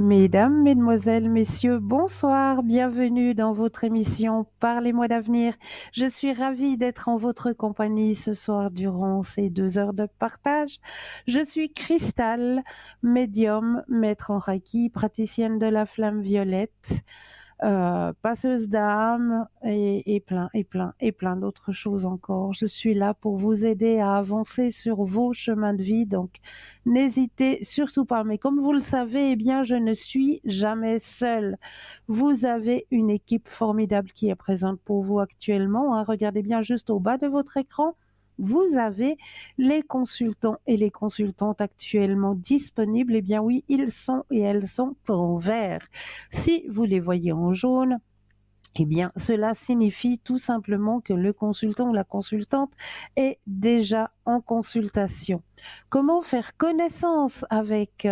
Mesdames, Mesdemoiselles, Messieurs, bonsoir, bienvenue dans votre émission Parlez-moi d'avenir. Je suis ravie d'être en votre compagnie ce soir durant ces 2 heures de partage. Je suis Cristal, médium, maître en Reiki, praticienne de la flamme violette, passeuse d'âme et plein d'autres choses encore. Je suis là pour vous aider à avancer sur vos chemins de vie, donc n'hésitez surtout pas. Mais comme vous le savez, eh bien, je ne suis jamais seule. Vous avez une équipe formidable qui est présente pour vous actuellement, hein. Regardez bien juste au bas de votre écran. Vous avez les consultants et les consultantes actuellement disponibles. Eh bien oui, ils sont et elles sont en vert. Si vous les voyez en jaune, eh bien, cela signifie tout simplement que le consultant ou la consultante est déjà en consultation. Comment faire connaissance avec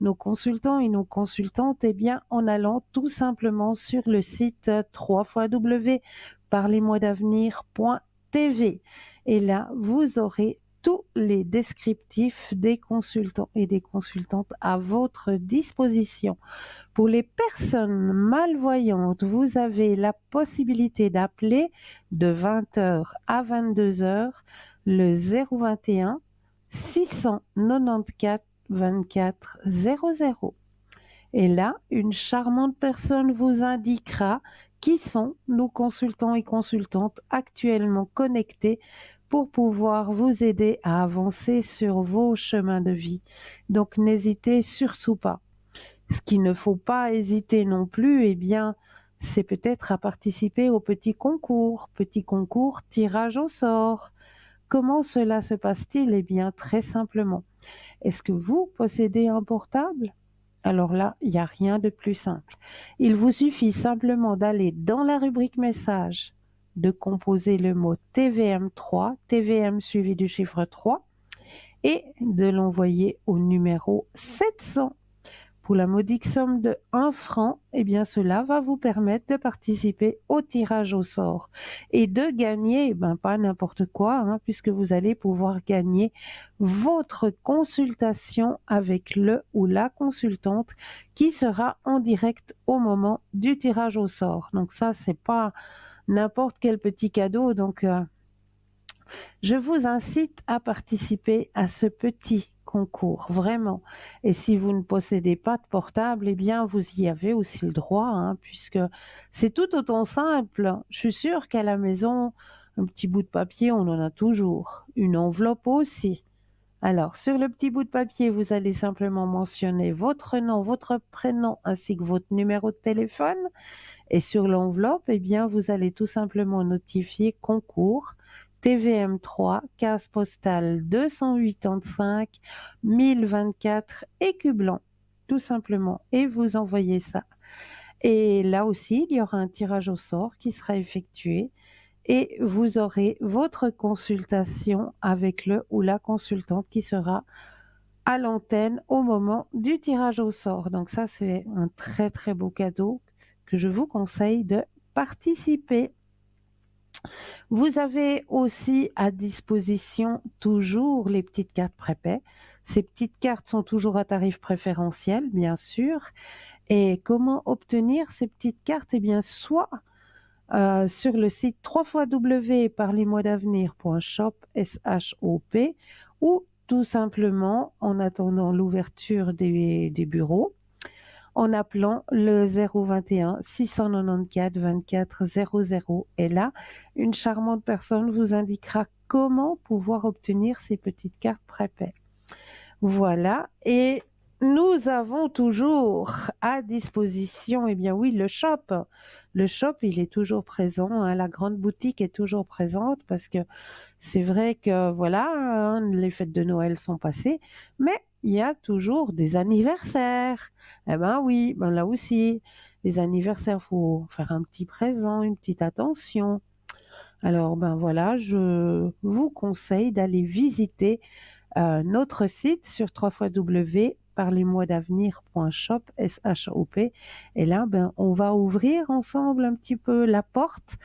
nos consultants et nos consultantes? Eh bien, en allant tout simplement sur le site www.parlez-moi-d'avenir.tv. Et là, vous aurez tous les descriptifs des consultants et des consultantes à votre disposition. Pour les personnes malvoyantes, vous avez la possibilité d'appeler de 20 h à 22 h le 021 694 24 00. Et là, une charmante personne vous indiquera qui sont nos consultants et consultantes actuellement connectés pour pouvoir vous aider à avancer sur vos chemins de vie. Donc n'hésitez surtout pas. Ce qu'il ne faut pas hésiter non plus, eh bien, c'est peut-être à participer au petit concours tirage au sort. Comment cela se passe-t-il? Eh bien, très simplement. Est-ce que vous possédez un portable? Alors là, il n'y a rien de plus simple. Il vous suffit simplement d'aller dans la rubrique message, de composer le mot TVM3, TVM suivi du chiffre 3, et de l'envoyer au numéro 700. Pour la modique somme de 1 franc, eh bien cela va vous permettre de participer au tirage au sort et de gagner, pas n'importe quoi, hein, puisque vous allez pouvoir gagner votre consultation avec le ou la consultante qui sera en direct au moment du tirage au sort. Donc ça, c'est pas n'importe quel petit cadeau. Donc je vous incite à participer à ce petit concours, vraiment. Et si vous ne possédez pas de portable, eh bien, vous y avez aussi le droit, hein, puisque c'est tout autant simple. Je suis sûre qu'à la maison, un petit bout de papier, on en a toujours. Une enveloppe aussi. Alors, sur le petit bout de papier, vous allez simplement mentionner votre nom, votre prénom ainsi que votre numéro de téléphone. Et sur l'enveloppe, eh bien, vous allez tout simplement notifier concours TVM3, case postale 285 1024 Écublens, tout simplement. Et vous envoyez ça. Et là aussi, il y aura un tirage au sort qui sera effectué et vous aurez votre consultation avec le ou la consultante qui sera à l'antenne au moment du tirage au sort. Donc ça, c'est un très très beau cadeau que je vous conseille de participer. Vous avez aussi à disposition toujours les petites cartes prépaies. Ces petites cartes sont toujours à tarif préférentiel, bien sûr. Et comment obtenir ces petites cartes? Eh bien, soit sur le site www.parlez-moi-d'avenir.shop, S-H-O-P, ou tout simplement en attendant l'ouverture des bureaux, en appelant le 021 694 24 00. Et là, une charmante personne vous indiquera comment pouvoir obtenir ces petites cartes prépaies. Voilà, et nous avons toujours à disposition, eh bien oui, le shop. Le shop, il est toujours présent, hein, la grande boutique est toujours présente parce que c'est vrai que voilà, hein, les fêtes de Noël sont passées, mais il y a toujours des anniversaires. Eh ben oui, ben là aussi, les anniversaires, faut faire un petit présent, une petite attention. Alors ben voilà, je vous conseille d'aller visiter notre site sur www.parlez-moi-d'avenir.shop, S-H-O-P. Et là, on va ouvrir ensemble un petit peu la porte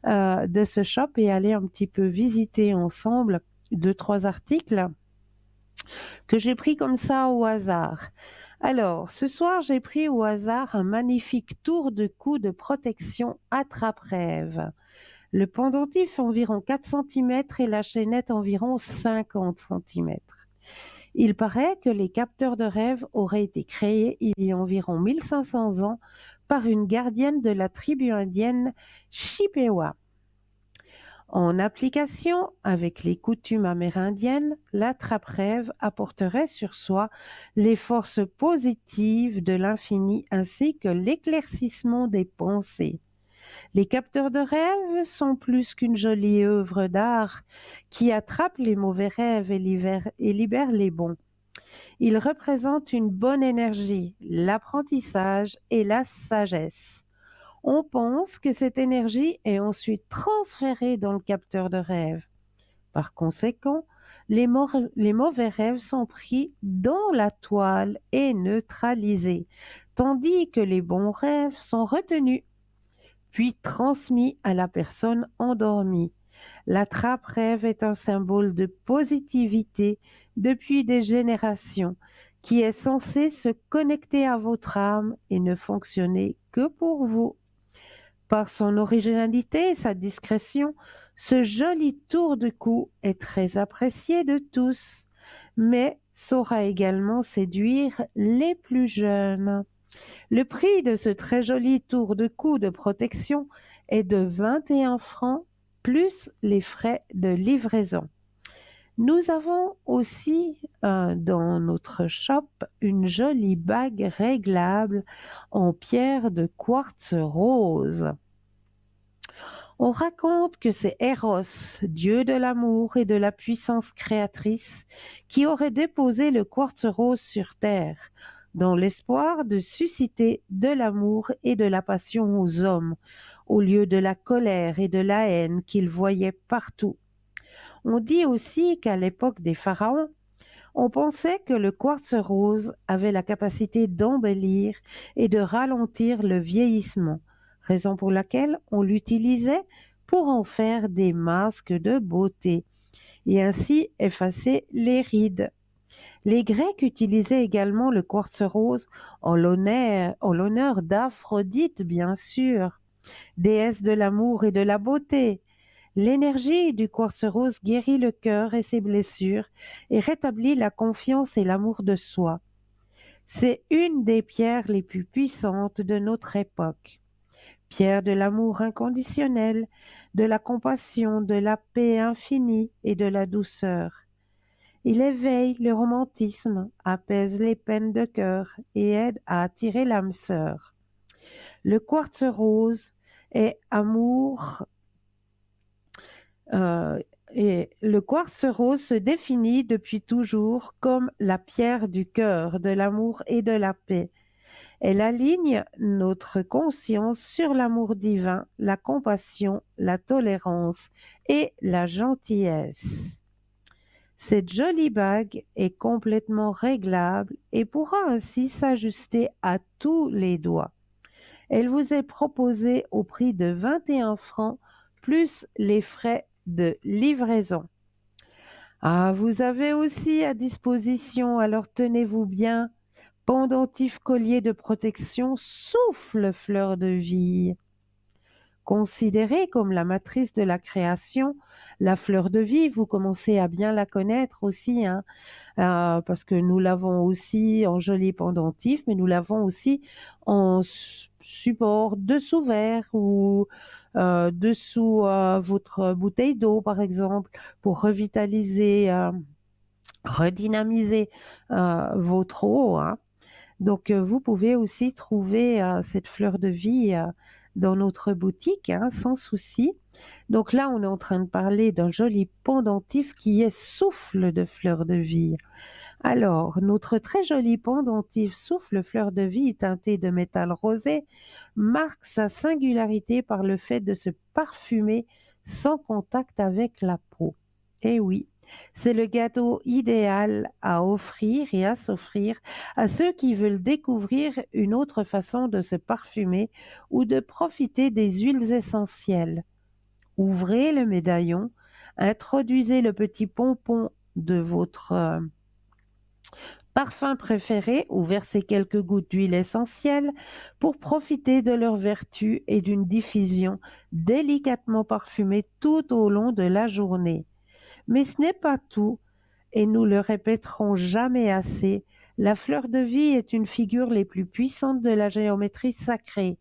de ce shop et aller un petit peu visiter ensemble 2, 3 articles que j'ai pris comme ça au hasard. Alors, ce soir, j'ai pris au hasard un magnifique tour de cou de protection attrape-rêve. Le pendentif environ 4 centimètres et la chaînette environ 50 centimètres. Il paraît que les capteurs de rêve auraient été créés il y a environ 1500 ans par une gardienne de la tribu indienne Chippewa. En application avec les coutumes amérindiennes, l'attrape-rêve apporterait sur soi les forces positives de l'infini ainsi que l'éclaircissement des pensées. Les capteurs de rêve sont plus qu'une jolie œuvre d'art qui attrape les mauvais rêves et libère les bons. Ils représentent une bonne énergie, l'apprentissage et la sagesse. On pense que cette énergie est ensuite transférée dans le capteur de rêve. Par conséquent, les mauvais rêves sont pris dans la toile et neutralisés, tandis que les bons rêves sont retenus, puis transmis à la personne endormie. L'attrape-rêve est un symbole de positivité depuis des générations qui est censé se connecter à votre âme et ne fonctionner que pour vous. Par son originalité et sa discrétion, ce joli tour de cou est très apprécié de tous, mais saura également séduire les plus jeunes. Le prix de ce très joli tour de cou de protection est de 21 francs plus les frais de livraison. Nous avons aussi dans notre shop une jolie bague réglable en pierre de quartz rose. On raconte que c'est Eros, dieu de l'amour et de la puissance créatrice, qui aurait déposé le quartz rose sur terre, dans l'espoir de susciter de l'amour et de la passion aux hommes, au lieu de la colère et de la haine qu'il voyait partout. On dit aussi qu'à l'époque des pharaons, on pensait que le quartz rose avait la capacité d'embellir et de ralentir le vieillissement, raison pour laquelle on l'utilisait pour en faire des masques de beauté et ainsi effacer les rides. Les Grecs utilisaient également le quartz rose en l'honneur d'Aphrodite, bien sûr, déesse de l'amour et de la beauté. L'énergie du quartz rose guérit le cœur et ses blessures et rétablit la confiance et l'amour de soi. C'est une des pierres les plus puissantes de notre époque. Pierre de l'amour inconditionnel, de la compassion, de la paix infinie et de la douceur. Il éveille le romantisme, apaise les peines de cœur et aide à attirer l'âme sœur. Le quartz rose est amour et le quartz rose se définit depuis toujours comme la pierre du cœur, de l'amour et de la paix. Elle aligne notre conscience sur l'amour divin, la compassion, la tolérance et la gentillesse. Cette jolie bague est complètement réglable et pourra ainsi s'ajuster à tous les doigts. Elle vous est proposée au prix de 21 francs plus les frais de livraison. Ah, vous avez aussi à disposition, alors tenez-vous bien, pendentif collier de protection souffle fleur de vie. Considérée comme la matrice de la création, la fleur de vie, vous commencez à bien la connaître aussi, hein, parce que nous l'avons aussi en joli pendentif, mais nous l'avons aussi en support dessous verre ou dessous votre bouteille d'eau, par exemple, pour revitaliser, redynamiser votre eau, hein. Donc, vous pouvez aussi trouver cette fleur de vie dans notre boutique, hein, sans souci. Donc là, on est en train de parler d'un joli pendentif qui est souffle de fleur de vie. Alors, notre très joli pendentif souffle fleur de vie teinté de métal rosé marque sa singularité par le fait de se parfumer sans contact avec la peau. Eh oui, c'est le gâteau idéal à offrir et à s'offrir à ceux qui veulent découvrir une autre façon de se parfumer ou de profiter des huiles essentielles. Ouvrez le médaillon, introduisez le petit pompon de votre Parfum préféré ou verser quelques gouttes d'huile essentielle pour profiter de leur vertu et d'une diffusion délicatement parfumée tout au long de la journée. Mais ce n'est pas tout, et nous le répéterons jamais assez, la fleur de vie est une figure les plus puissantes de la géométrie sacrée,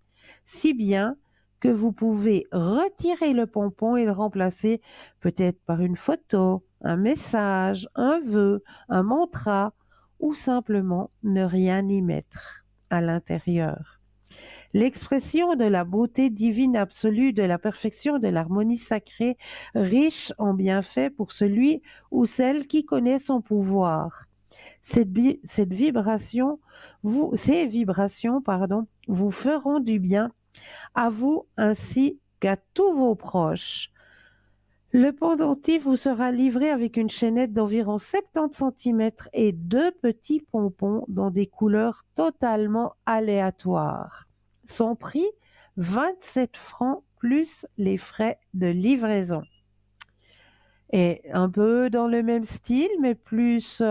si bien que vous pouvez retirer le pompon et le remplacer peut-être par une photo, un message, un vœu, un mantra, ou simplement ne rien y mettre à l'intérieur. L'expression de la beauté divine absolue, de la perfection, de l'harmonie sacrée, riche en bienfaits pour celui ou celle qui connaît son pouvoir. Cette vibration, ces vibrations, pardon, vous feront du bien à vous ainsi qu'à tous vos proches. Le pendentif vous sera livré avec une chaînette d'environ 70 centimètres et deux petits pompons dans des couleurs totalement aléatoires. Son prix, 27 francs plus les frais de livraison. Et un peu dans le même style, mais plus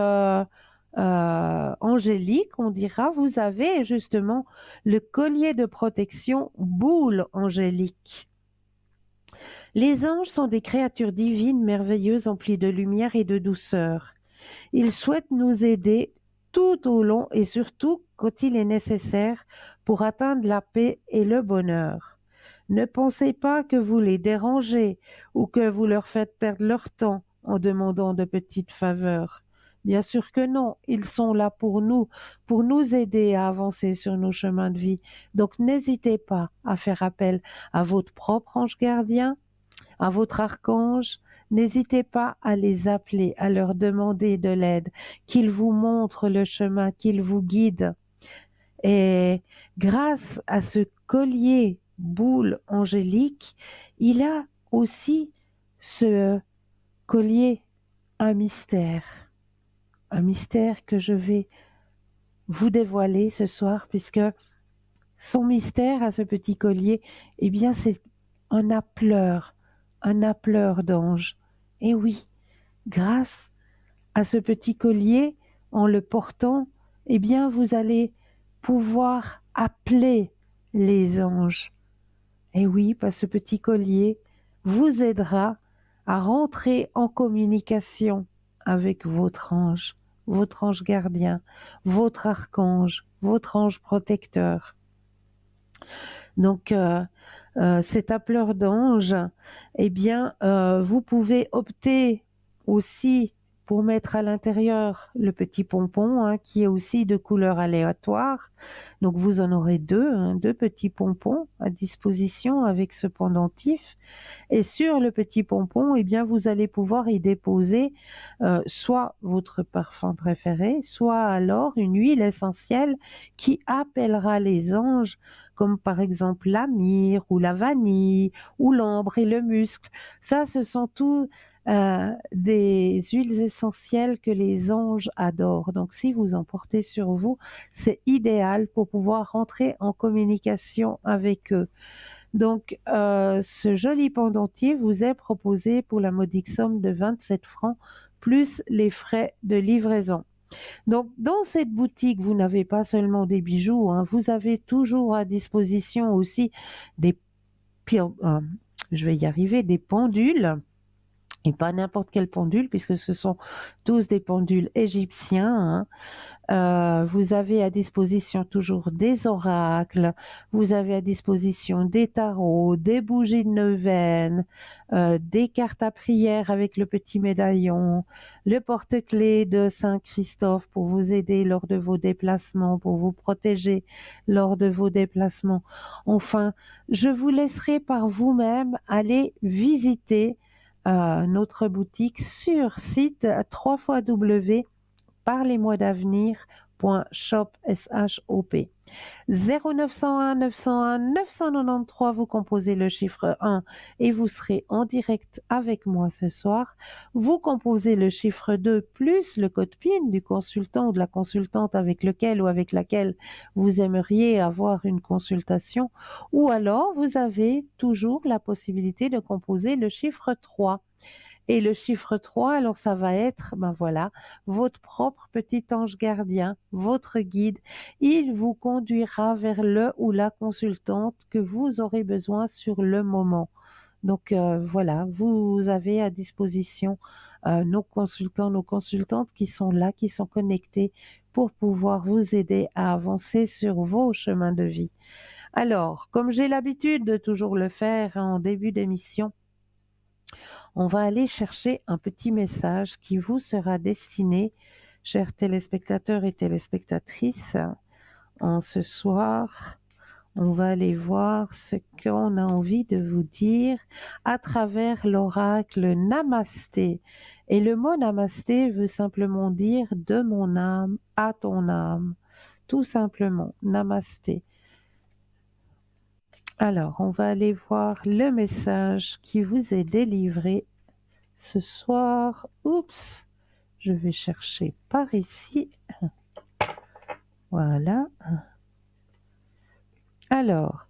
angélique, on dira, vous avez justement le collier de protection boule angélique. Les anges sont des créatures divines merveilleuses emplies de lumière et de douceur. Ils souhaitent nous aider tout au long et surtout quand il est nécessaire pour atteindre la paix et le bonheur. Ne pensez pas que vous les dérangez ou que vous leur faites perdre leur temps en demandant de petites faveurs. Bien sûr que non, ils sont là pour nous aider à avancer sur nos chemins de vie. Donc n'hésitez pas à faire appel à votre propre ange gardien, à votre archange. N'hésitez pas à les appeler, à leur demander de l'aide, qu'ils vous montrent le chemin, qu'ils vous guident. Et grâce à ce collier boule angélique, il a aussi ce collier un mystère que je vais vous dévoiler ce soir, puisque son mystère à ce petit collier, eh bien c'est un appeleur d'ange. Et oui, grâce à ce petit collier, en le portant, eh bien vous allez pouvoir appeler les anges. Et oui, parce que ce petit collier vous aidera à rentrer en communication avec votre ange gardien, votre archange, votre ange protecteur. Donc, cet appeleur d'ange, eh bien, vous pouvez opter aussi pour mettre à l'intérieur le petit pompon, hein, qui est aussi de couleur aléatoire. Donc, vous en aurez deux, hein, deux petits pompons à disposition avec ce pendentif. Et sur le petit pompon, eh bien, vous allez pouvoir y déposer soit votre parfum préféré, soit alors une huile essentielle qui appellera les anges, comme par exemple la myrrhe ou la vanille ou l'ambre et le musc. Ça, ce sont tous des huiles essentielles que les anges adorent. Donc, si vous en portez sur vous, c'est idéal pour pouvoir rentrer en communication avec eux. Donc, ce joli pendentif vous est proposé pour la modique somme de 27 francs plus les frais de livraison. Donc, dans cette boutique, vous n'avez pas seulement des bijoux, hein, vous avez toujours à disposition aussi des, je vais y arriver, des pendules. Et pas n'importe quelle pendule, puisque ce sont tous des pendules égyptiens, hein. Vous avez à disposition toujours des oracles, vous avez à disposition des tarots, des bougies de neuvaine, des cartes à prière avec le petit médaillon, le porte-clés de Saint Christophe pour vous aider lors de vos déplacements, pour vous protéger lors de vos déplacements. Enfin, je vous laisserai par vous-même aller visiter notre boutique sur site www.parlez-moi-d'avenir.shop 0901 901 993, vous composez le chiffre 1 et vous serez en direct avec moi ce soir. Vous composez le chiffre 2 plus le code PIN du consultant ou de la consultante avec lequel ou avec laquelle vous aimeriez avoir une consultation, ou alors vous avez toujours la possibilité de composer le chiffre 3. Et le chiffre 3, alors ça va être, ben voilà, votre propre petit ange gardien, votre guide. Il vous conduira vers le ou la consultante que vous aurez besoin sur le moment. Donc voilà, vous avez à disposition nos consultants, nos consultantes qui sont là, qui sont connectés pour pouvoir vous aider à avancer sur vos chemins de vie. Alors, comme j'ai l'habitude de toujours le faire en début d'émission, on va aller chercher un petit message qui vous sera destiné, chers téléspectateurs et téléspectatrices, en ce soir. On va aller voir ce qu'on a envie de vous dire à travers l'oracle Namasté. Et le mot Namasté veut simplement dire de mon âme à ton âme. Tout simplement, Namasté. Alors, on va aller voir le message qui vous est délivré ce soir. Oups, je vais chercher par ici. Voilà. Alors,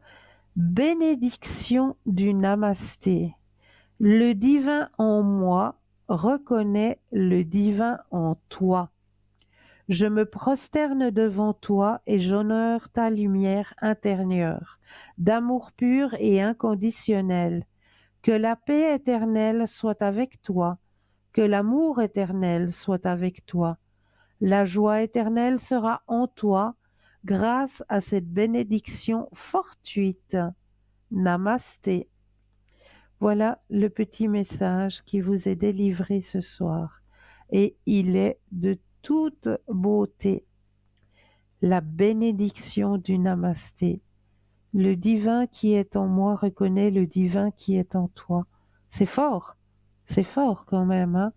bénédiction du Namasté. Le divin en moi reconnaît le divin en toi. Je me prosterne devant toi et j'honore ta lumière intérieure, d'amour pur et inconditionnel. Que la paix éternelle soit avec toi, que l'amour éternel soit avec toi. La joie éternelle sera en toi grâce à cette bénédiction fortuite. Namasté. Voilà le petit message qui vous est délivré ce soir. Et il est de toute beauté. La bénédiction du Namasté. Le divin qui est en moi reconnaît le divin qui est en toi. C'est fort quand même, hein?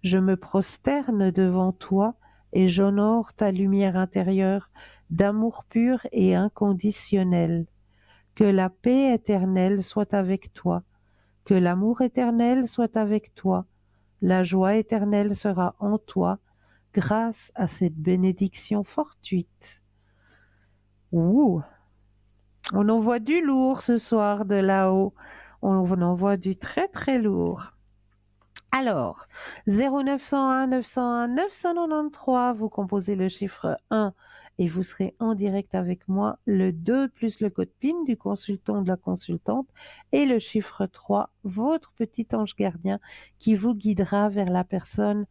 Je me prosterne devant toi et j'honore ta lumière intérieure d'amour pur et inconditionnel. Que la paix éternelle soit avec toi, que l'amour éternel soit avec toi, la joie éternelle sera en toi grâce à cette bénédiction fortuite. Ouh, on envoie du lourd ce soir de là-haut, on envoie du très très lourd. Alors, 0901 901 993, vous composez le chiffre 1 et vous serez en direct avec moi, le 2 plus le code PIN du consultant ou de la consultante et le chiffre 3, votre petit ange gardien qui vous guidera vers la personne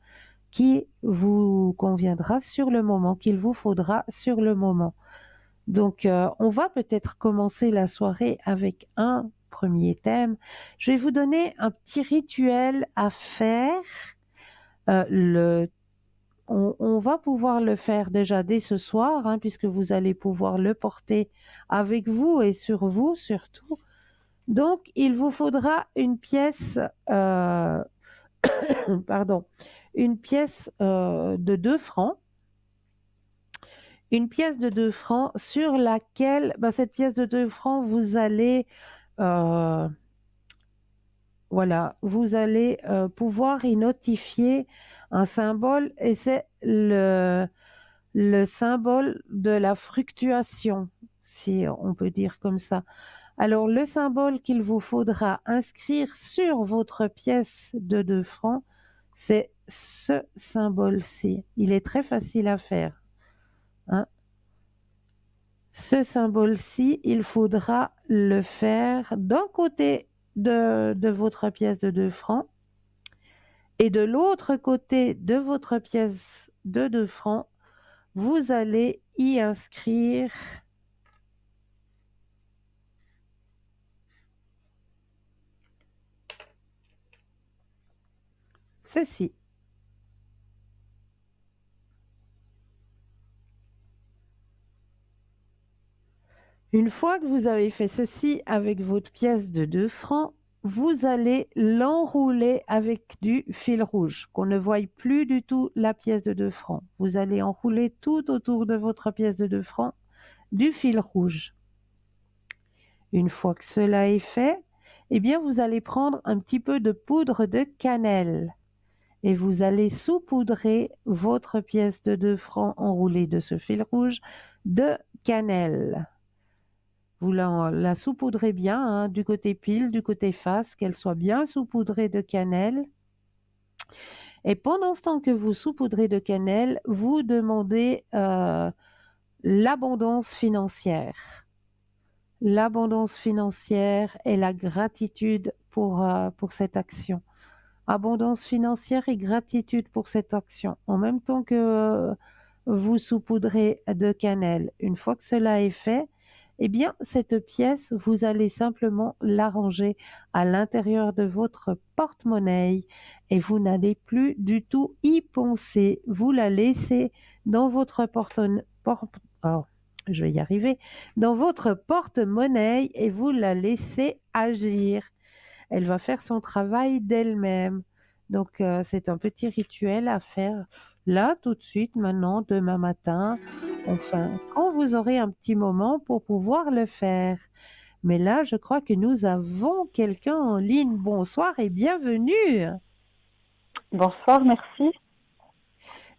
qui vous conviendra sur le moment, qu'il vous faudra sur le moment. Donc, on va peut-être commencer la soirée avec un premier thème. Je vais vous donner un petit rituel à faire. On va pouvoir le faire déjà dès ce soir, hein, puisque vous allez pouvoir le porter avec vous et sur vous surtout. Donc, il vous faudra une pièce, pardon, une pièce de 2 francs. Une pièce de 2 francs sur laquelle, cette pièce de 2 francs, vous allez, voilà, vous allez pouvoir y notifier un symbole et c'est le symbole de la fructuation, si on peut dire comme ça. Alors, le symbole qu'il vous faudra inscrire sur votre pièce de 2 francs, c'est ce symbole-ci. Il est très facile à faire, hein. Ce symbole-ci, il faudra le faire d'un côté de votre pièce de 2 francs et de l'autre côté de votre pièce de 2 francs, vous allez y inscrire ceci. Une fois que vous avez fait ceci avec votre pièce de 2 francs, vous allez l'enrouler avec du fil rouge, qu'on ne voie plus du tout la pièce de 2 francs. Vous allez enrouler tout autour de votre pièce de 2 francs du fil rouge. Une fois que cela est fait, eh bien vous allez prendre un petit peu de poudre de cannelle et vous allez saupoudrer votre pièce de 2 francs enroulée de ce fil rouge de cannelle. Vous la saupoudrez bien, hein, du côté pile, du côté face, qu'elle soit bien saupoudrée de cannelle. Et pendant ce temps que vous saupoudrez de cannelle, vous demandez l'abondance financière. L'abondance financière et la gratitude pour cette action. Abondance financière et gratitude pour cette action. En même temps que vous saupoudrez de cannelle. Une fois que cela est fait, eh bien, cette pièce, vous allez simplement la ranger à l'intérieur de votre porte-monnaie et vous n'allez plus du tout y penser. Vous la laissez dans votre oh, je vais y arriver, dans votre porte-monnaie et vous la laissez agir. Elle va faire son travail d'elle-même. Donc, c'est un petit rituel à faire là, tout de suite, maintenant, demain matin, enfin, quand vous aurez un petit moment pour pouvoir le faire. Mais là, je crois que nous avons quelqu'un en ligne. Bonsoir et bienvenue. Bonsoir, merci.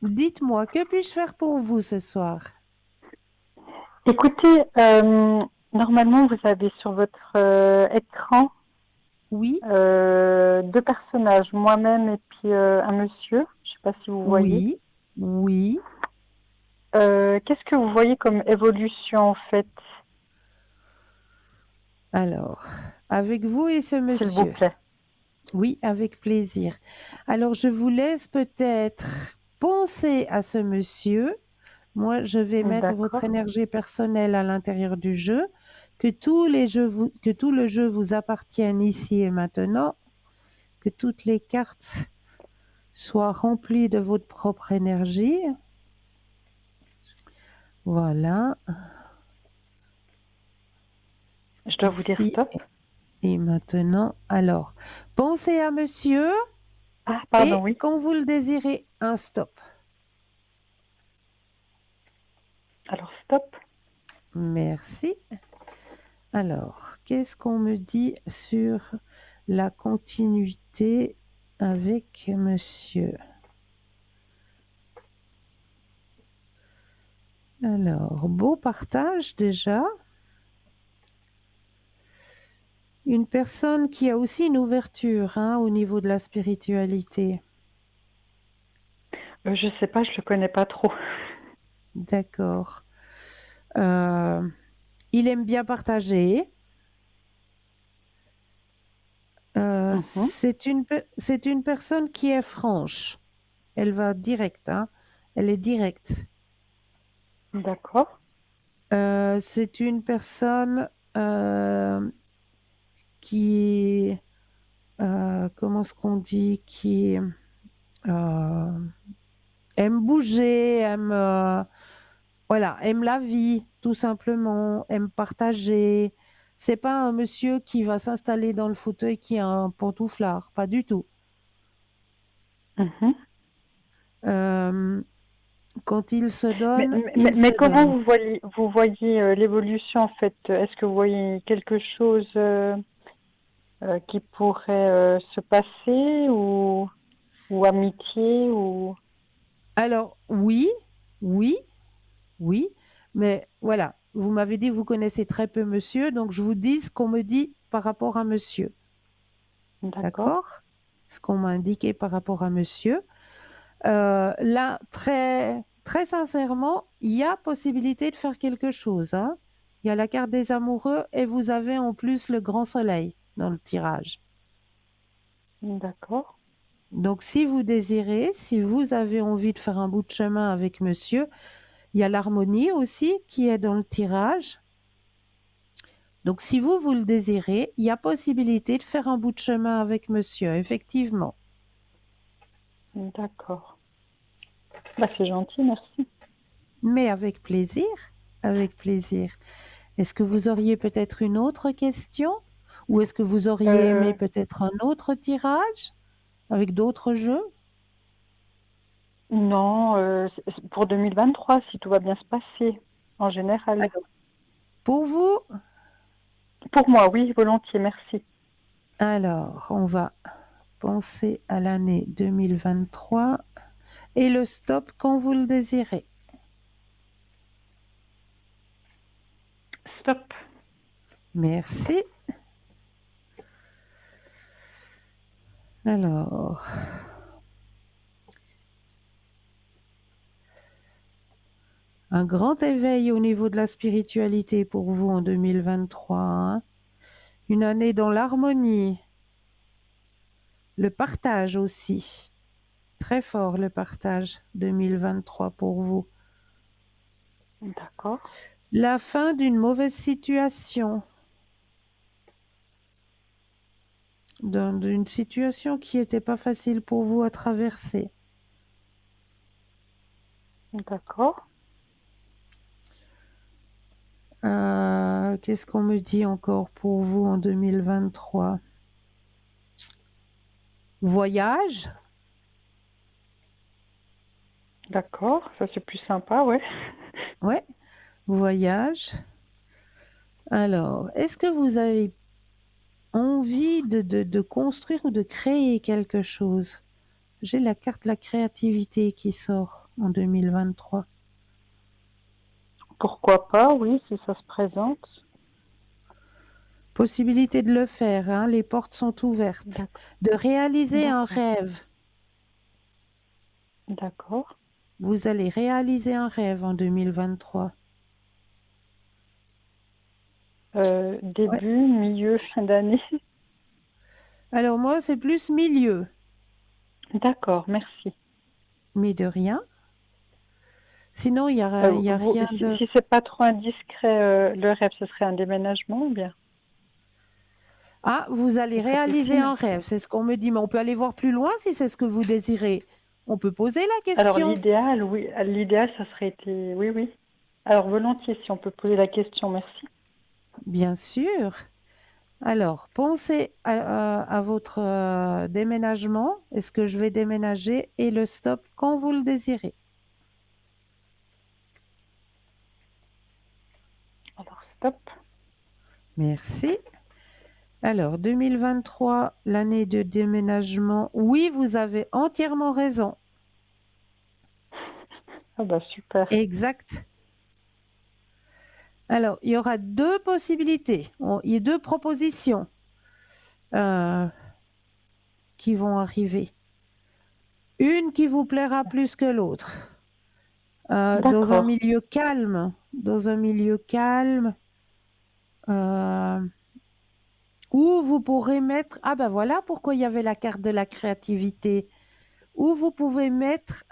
Dites-moi, que puis-je faire pour vous ce soir? Écoutez, normalement, vous avez sur votre écran Oui, deux personnages, moi-même et puis un monsieur. Je ne sais pas si vous voyez. oui, oui. Qu'est-ce que vous voyez comme évolution en fait, Alors, avec vous et ce s'il vous monsieur. plaît? Oui, avec plaisir. Alors, je vous laisse peut-être penser à ce monsieur. Moi, je vais mettre votre D'accord. énergie personnelle à l'intérieur du jeu, que tout le jeu vous appartienne ici et maintenant, que toutes les cartes soient remplies de votre propre énergie. Voilà, Je dois vous dire ici stop. et maintenant. Alors, pensez à monsieur Ah, pardon, et oui. quand vous le désirez, un stop. Alors stop. Merci. Alors, qu'est-ce qu'on me dit sur la continuité avec monsieur? Alors, beau partage déjà. Une personne qui a aussi une ouverture hein, au niveau de la spiritualité. Je sais pas, je le connais pas trop. D'accord. Euh, il aime bien partager. Mhm. C'est une personne qui est franche. Elle va direct. Hein. Elle est directe. D'accord. C'est une personne qui, comment est-ce qu'on dit, qui euh, aime bouger, voilà, aime la vie, tout simplement, aime partager. C'est pas un monsieur qui va s'installer dans le fauteuil qui a un pantouflard, pas du tout. Mhm. Euh, quand il se Mais, donne, mais, il mais se comment donne. vous voyez l'évolution en fait? Est-ce que vous voyez quelque chose qui pourrait se passer ou amitié ou... Alors, oui, oui, oui, mais voilà, vous m'avez dit que vous connaissez très peu monsieur, donc je vous dis ce qu'on me dit par rapport à monsieur. D'accord, D'accord? Ce qu'on m'a indiqué par rapport à monsieur. Là, très, très sincèrement, il y a possibilité de faire quelque chose, hein. Il y a la carte des amoureux et vous avez en plus le grand soleil dans le tirage. d'accord, Donc, si vous désirez, si vous avez envie de faire un bout de chemin avec monsieur, il y a l'harmonie aussi qui est dans le tirage. Donc, si vous, vous le désirez, il y a possibilité de faire un bout de chemin avec monsieur, effectivement. d'accord. Bah, c'est gentil, merci. Mais avec plaisir, avec plaisir. Est-ce que vous auriez peut-être une autre question? Ou est-ce que vous auriez aimé Euh, peut-être un autre tirage avec d'autres jeux? non, pour 2023, si tout va bien se passer, en général. Alors, pour vous, Pour moi, oui, volontiers, merci. alors, on va penser à l'année 2023 et le stop quand vous le désirez. Stop. Merci. Alors, Un grand éveil au niveau de la spiritualité pour vous en 2023, hein. Une année dans l'harmonie, le partage aussi. Très fort le partage 2023 pour vous. D'accord. La fin d'une mauvaise situation, d'une situation qui n'était pas facile pour vous à traverser. D'accord. Qu'est-ce qu'on me dit encore pour vous en 2023? Voyage, D'accord. Ça, c'est plus sympa, ouais. ouais, voyage. Alors, est-ce que vous avez envie de construire ou de créer quelque chose? J'ai la carte de la créativité qui sort en 2023. Pourquoi pas, oui, si ça se présente. Possibilité de le faire, hein, les portes sont ouvertes. D'ac- De réaliser un D'accord. rêve. D'accord. Vous allez réaliser un rêve en 2023. Ouais. Début, milieu, fin d'année. Alors moi, c'est plus milieu, D'accord, merci. mais de rien. Sinon, il y a rien Si, de... si c'est pas trop indiscret, le rêve, ce serait un déménagement ou bien? Ah, vous allez Ce serait réaliser possible? un rêve, c'est ce qu'on me dit, mais on peut aller voir plus loin si c'est ce que vous désirez. On peut poser la Alors question. l'idéal, oui, l'idéal, ça serait été, oui, oui. Alors volontiers, si on peut poser la question, merci. Bien sûr. Alors, pensez à votre déménagement. Est-ce que je vais déménager et le stop quand vous le désirez? Alors stop. Merci. Alors, 2023, l'année de déménagement. Oui, vous avez entièrement raison. Ah bah super. Exact. Alors, il y aura deux possibilités. Il y a deux propositions euh, qui vont arriver. Une qui vous plaira plus que l'autre. D'accord. Dans un milieu calme, euh, où vous pourrez mettre, ah ben voilà pourquoi il y avait la carte de la créativité, où vous pouvez mettre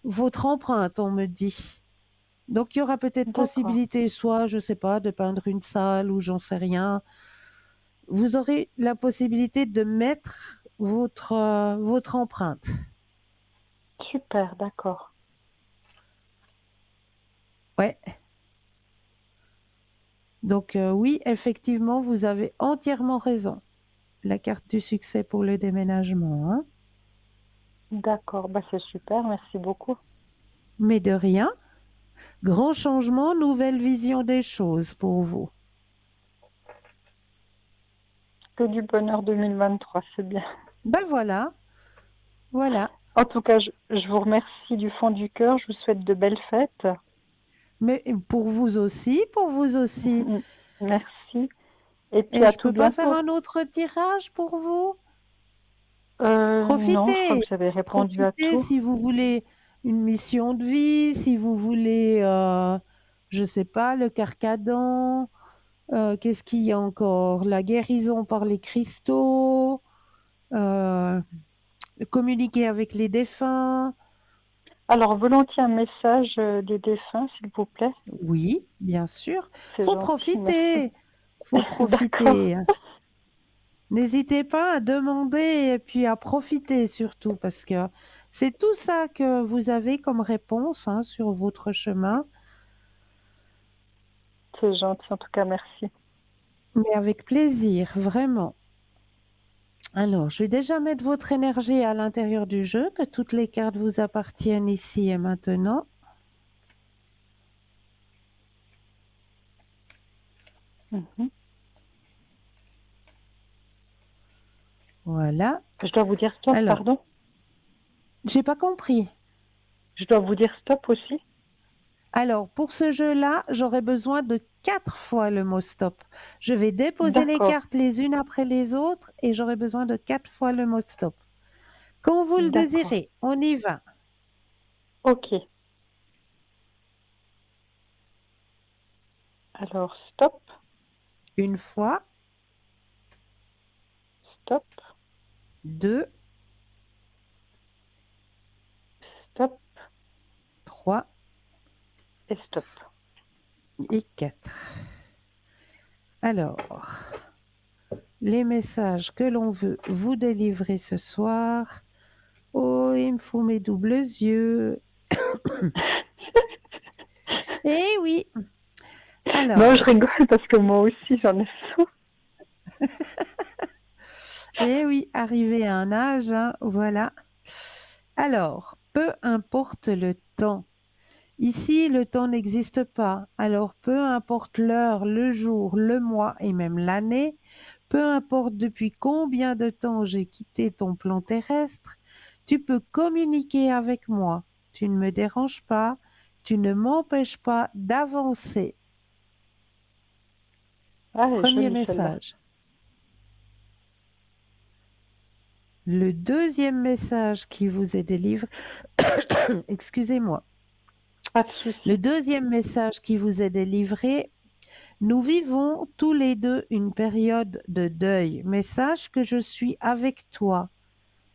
votre empreinte, on me dit. Donc il y aura peut-être D'accord. possibilité, soit, je sais pas, de peindre une salle ou j'en sais rien. Vous aurez la possibilité de mettre votre empreinte. Super, d'accord. Ouais. Donc oui, effectivement, vous avez entièrement raison. La carte du succès pour le déménagement, hein. D'accord, bah c'est super, merci beaucoup. Mais de rien. Grand changement, nouvelle vision des choses pour vous. Que du bonheur 2023, c'est bien. Ben voilà, voilà. En tout cas, je vous remercie du fond du cœur. Je vous souhaite de belles fêtes. Mais pour vous aussi, pour vous aussi. Merci. Et puis Et à je tout peux pas faire bientôt. un autre tirage pour vous? Non, je crois que Profitez, j'avais répondu à profitez tout. si vous voulez une mission de vie, si vous voulez, je sais pas, le carcadon, qu'est-ce qu'il y a encore? La guérison par les cristaux, euh, communiquer avec les défunts. Alors, volontiers un message des défunts, s'il vous plaît. Oui, bien sûr. C'est Faut gentil, merci. profiter, faut D'accord. profiter. N'hésitez pas à demander et puis à profiter surtout parce que c'est tout ça que vous avez comme réponse, hein, sur votre chemin, C'est gentil, en tout cas, merci. mais avec plaisir, vraiment. Alors, je vais déjà mettre votre énergie à l'intérieur du jeu, que toutes les cartes vous appartiennent ici et maintenant. Mhm. Voilà. Je dois vous dire stop, Alors, pardon. j'ai pas compris. Je dois vous dire stop aussi. Alors, pour ce jeu-là, j'aurais besoin de 4 fois le mot stop. Je vais déposer les D'accord, cartes les unes après les autres et j'aurai besoin de 4 fois le mot stop. Quand vous le d'accord. désirez, on y va. Ok. Alors, stop, une fois, stop, deux, stop trois et stop. et quatre. Alors, les messages que l'on veut vous délivrer ce soir. Oh, il me faut mes doubles yeux. Eh oui. Non, Alors, je rigole parce que moi aussi, j'en ai sous. eh oui, arrivé à un âge, hein, voilà. Alors, peu importe le temps. Ici, le temps n'existe pas. Alors, peu importe l'heure, le jour, le mois et même l'année, peu importe depuis combien de temps j'ai quitté ton plan terrestre, tu peux communiquer avec moi. Tu ne me déranges pas, tu ne m'empêches pas d'avancer. Ah, elle est Premier jolie celle-là. message. Le deuxième message qui vous est délivré, excusez-moi, Pas de le souci. deuxième message qui vous est délivré, nous vivons tous les deux une période de deuil, mais sache que je suis avec toi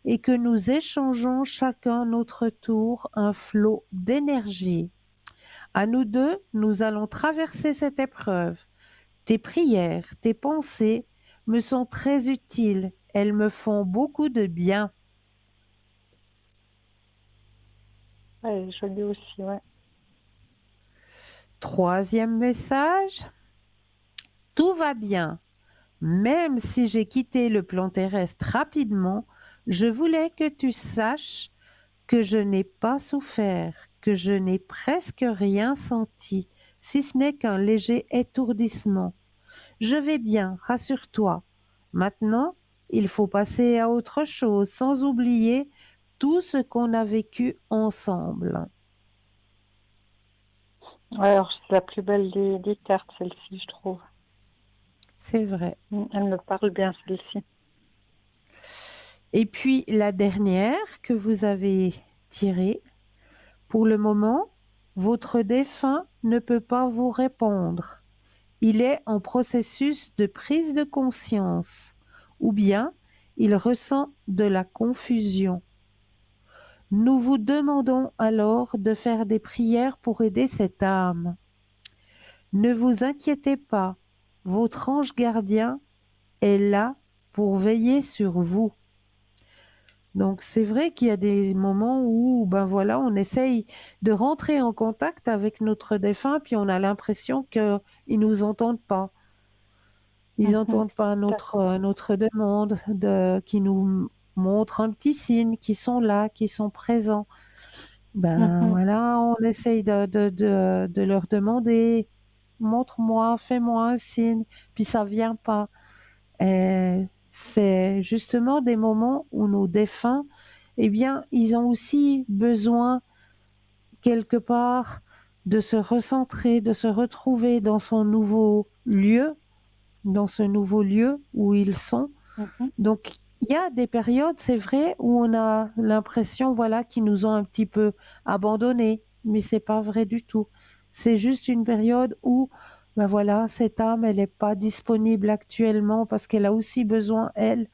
et que nous échangeons chacun notre tour un flot d'énergie. À nous deux, nous allons traverser cette épreuve. Tes prières, tes pensées me sont très utiles, elles me font beaucoup de bien. Ouais, elle est jolie aussi, ouais. Troisième message, tout va bien. Même si j'ai quitté le plan terrestre rapidement, je voulais que tu saches que je n'ai pas souffert, que je n'ai presque rien senti, si ce n'est qu'un léger étourdissement. Je vais bien, rassure-toi. Maintenant, il faut passer à autre chose, sans oublier tout ce qu'on a vécu ensemble. Ouais, alors c'est la plus belle des cartes, celle-ci, je trouve. C'est vrai. Elle me parle bien, celle-ci. Et puis la dernière que vous avez tirée, pour le moment, votre défunt ne peut pas vous répondre. Il est en processus de prise de conscience, ou bien il ressent de la confusion. Nous vous demandons alors de faire des prières pour aider cette âme. Ne vous inquiétez pas, votre ange gardien est là pour veiller sur vous. Donc c'est vrai qu'il y a des moments où ben voilà, on essaye de rentrer en contact avec notre défunt, puis on a l'impression qu'ils nous entendent pas. Ils n'entendent pas notre demande, qui nous montrent un petit signe, qui sont là, qui sont présents. Ben voilà, on essaye de leur demander, montre-moi, fais-moi un signe, puis ça vient pas. Et c'est justement des moments où nos défunts, eh bien, ils ont aussi besoin quelque part de se recentrer, de se retrouver dans son nouveau lieu, dans ce nouveau lieu où ils sont. Donc, il y a des périodes, c'est vrai, où on a l'impression, voilà, qu'ils nous ont un petit peu abandonnés, mais c'est pas vrai du tout. C'est juste une période où, ben voilà, cette âme, elle n'est pas disponible actuellement parce qu'elle a aussi besoin, elle,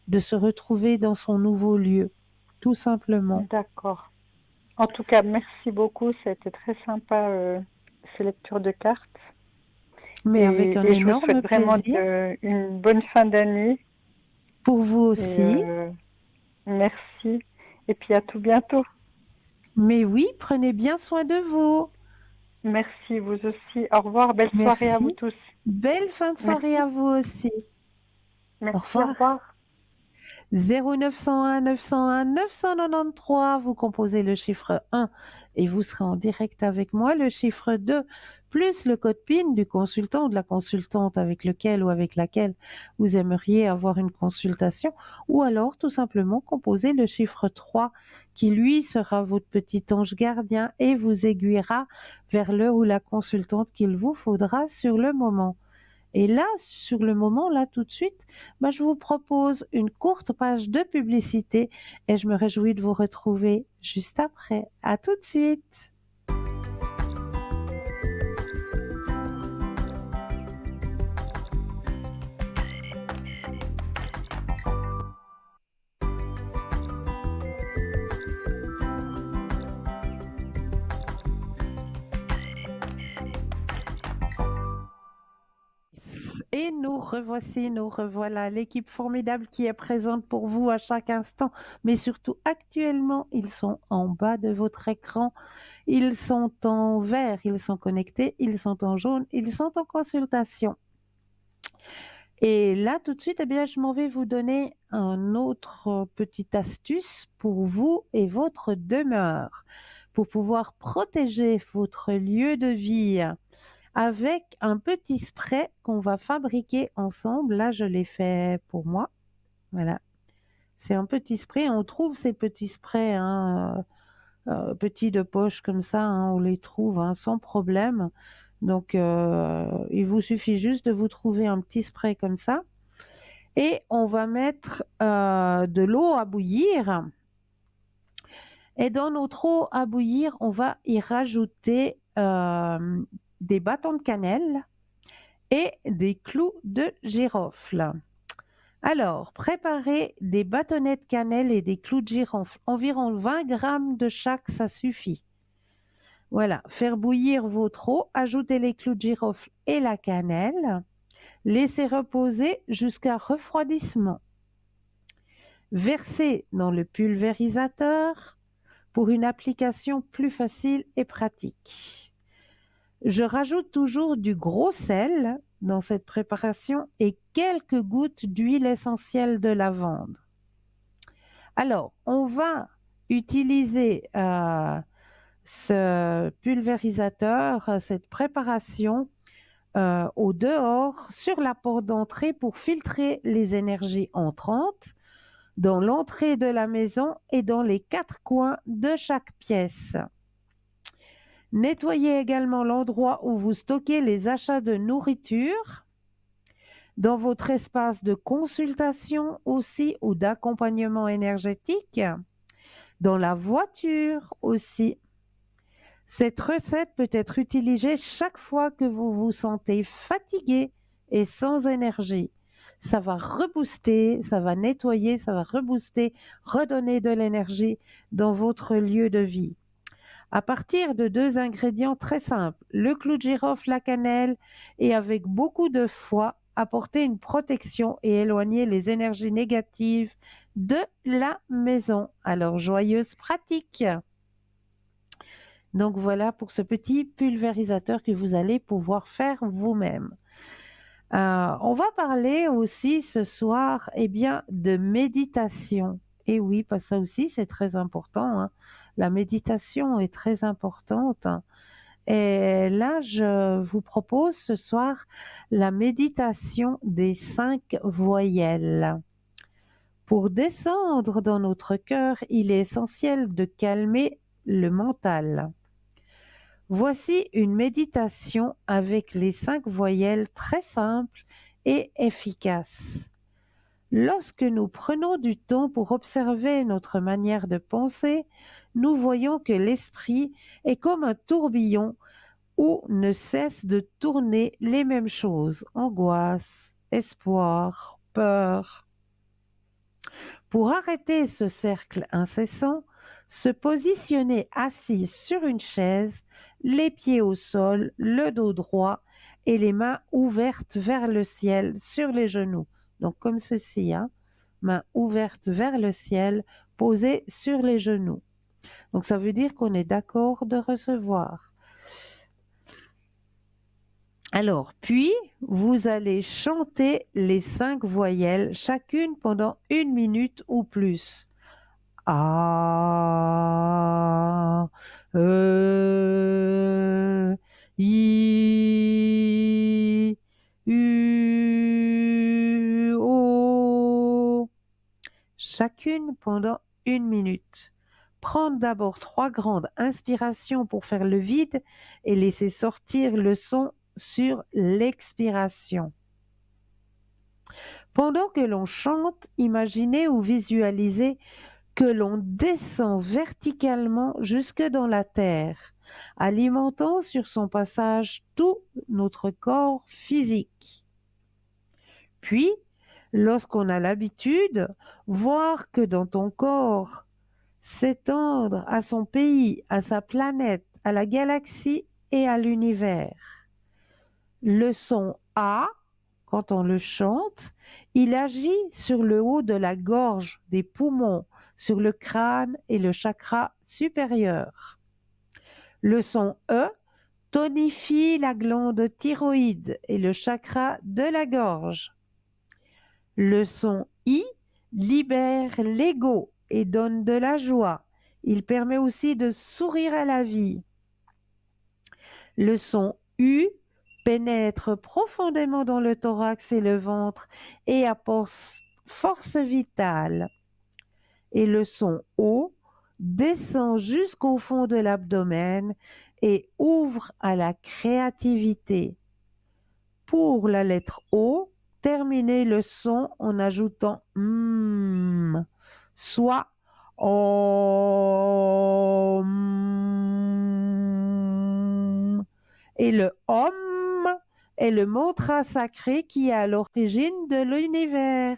de se retrouver dans son nouveau lieu, tout simplement. D'accord. En tout cas, merci beaucoup. Ça a été très sympa, ces lectures de cartes. Mais avec un Et je vous énorme souhaite vraiment plaisir une bonne fin d'année. pour vous Et aussi. merci. Et puis à tout bientôt. Mais oui, prenez bien soin de vous. Merci, vous aussi. Au revoir. Belle soirée à vous Merci. tous. Belle fin de soirée Merci. à vous aussi. Au Merci, au revoir. revoir. 0901 901 993, vous composez le chiffre 1 et vous serez en direct avec moi, le chiffre 2, plus le code PIN du consultant ou de la consultante avec lequel ou avec laquelle vous aimeriez avoir une consultation, ou alors tout simplement composer le chiffre 3 qui lui sera votre petit ange gardien et vous aiguillera vers le ou la consultante qu'il vous faudra sur le moment. Et là, sur le moment, là, tout de suite, bah, je vous propose une courte page de publicité et je me réjouis de vous retrouver juste après. À tout de suite. Et nous revoici, nous revoilà, l'équipe formidable qui est présente pour vous à chaque instant, mais surtout actuellement, ils sont en bas de votre écran, ils sont en vert, ils sont connectés, ils sont en jaune, ils sont en consultation. Et là, tout de suite, eh bien, je m'en vais vous donner un autre petite astuce pour vous et votre demeure, pour pouvoir protéger votre lieu de vie avec un petit spray qu'on va fabriquer ensemble. Là, je l'ai fait pour moi. Voilà. C'est un petit spray. On trouve ces petits sprays, hein, petits de poche comme ça, hein, on les trouve hein, sans problème. Donc, il vous suffit juste de vous trouver un petit spray comme ça. Et on va mettre de l'eau à bouillir. Et dans notre eau à bouillir, on va y rajouter des bâtons de cannelle et des clous de girofle. Alors, préparez des bâtonnets de cannelle et des clous de girofle. Environ 20 grammes de chaque, ça suffit. Voilà, faire bouillir votre eau, ajouter les clous de girofle et la cannelle. Laissez reposer jusqu'à refroidissement. Versez dans le pulvérisateur pour une application plus facile et pratique. Je rajoute toujours du gros sel dans cette préparation et quelques gouttes d'huile essentielle de lavande. Alors, on va utiliser ce pulvérisateur, cette préparation au dehors sur la porte d'entrée pour filtrer les énergies entrantes dans l'entrée de la maison et dans les 4 coins de chaque pièce. Nettoyez également l'endroit où vous stockez les achats de nourriture, dans votre espace de consultation aussi ou d'accompagnement énergétique, dans la voiture aussi. Cette recette peut être utilisée chaque fois que vous vous sentez fatigué et sans énergie. Ça va rebooster, ça va nettoyer, ça va rebooster, redonner de l'énergie dans votre lieu de vie. À partir de 2 ingrédients très simples, le clou de girofle, la cannelle et avec beaucoup de foi, apporter une protection et éloigner les énergies négatives de la maison. Alors, joyeuse pratique! Donc voilà pour ce petit pulvérisateur que vous allez pouvoir faire vous-même. On va parler aussi ce soir de méditation. Et oui, parce que ça aussi c'est très important, hein. La méditation est très importante. Et là, je vous propose ce soir la méditation des 5 voyelles. Pour descendre dans notre cœur, il est essentiel de calmer le mental. Voici une méditation avec les 5 voyelles très simples et efficaces. Lorsque nous prenons du temps pour observer notre manière de penser, nous voyons que l'esprit est comme un tourbillon où ne cessent de tourner les mêmes choses, angoisse, espoir, peur. Pour arrêter ce cercle incessant, se positionner assis sur une chaise, les pieds au sol, le dos droit et les mains ouvertes vers le ciel sur les genoux. Donc comme ceci, hein, mains ouvertes vers le ciel, posées sur les genoux. Donc ça veut dire qu'on est d'accord de recevoir. Alors, puis, vous allez chanter les 5 voyelles, chacune pendant 1 minute ou plus. A, I, U, O. Chacune pendant 1 minute. Prendre d'abord 3 grandes inspirations pour faire le vide et laisser sortir le son sur l'expiration. Pendant que l'on chante, imaginez ou visualisez que l'on descend verticalement jusque dans la terre, alimentant sur son passage tout notre corps physique. Puis, lorsqu'on a l'habitude, voir que dans ton corps, s'étendre à son pays, à sa planète, à la galaxie et à l'univers. Le son A quand on le chante, il agit sur le haut de la gorge, des poumons, sur le crâne et le chakra supérieur. Le son E tonifie la glande thyroïde et le chakra de la gorge. Le son I libère l'ego et donne de la joie. Il permet aussi de sourire à la vie. Le son U pénètre profondément dans le thorax et le ventre et apporte force vitale. Et le son O descend jusqu'au fond de l'abdomen et ouvre à la créativité. Pour la lettre O, terminez le son en ajoutant soit OM. Et le OM est le mantra sacré qui est à l'origine de l'univers.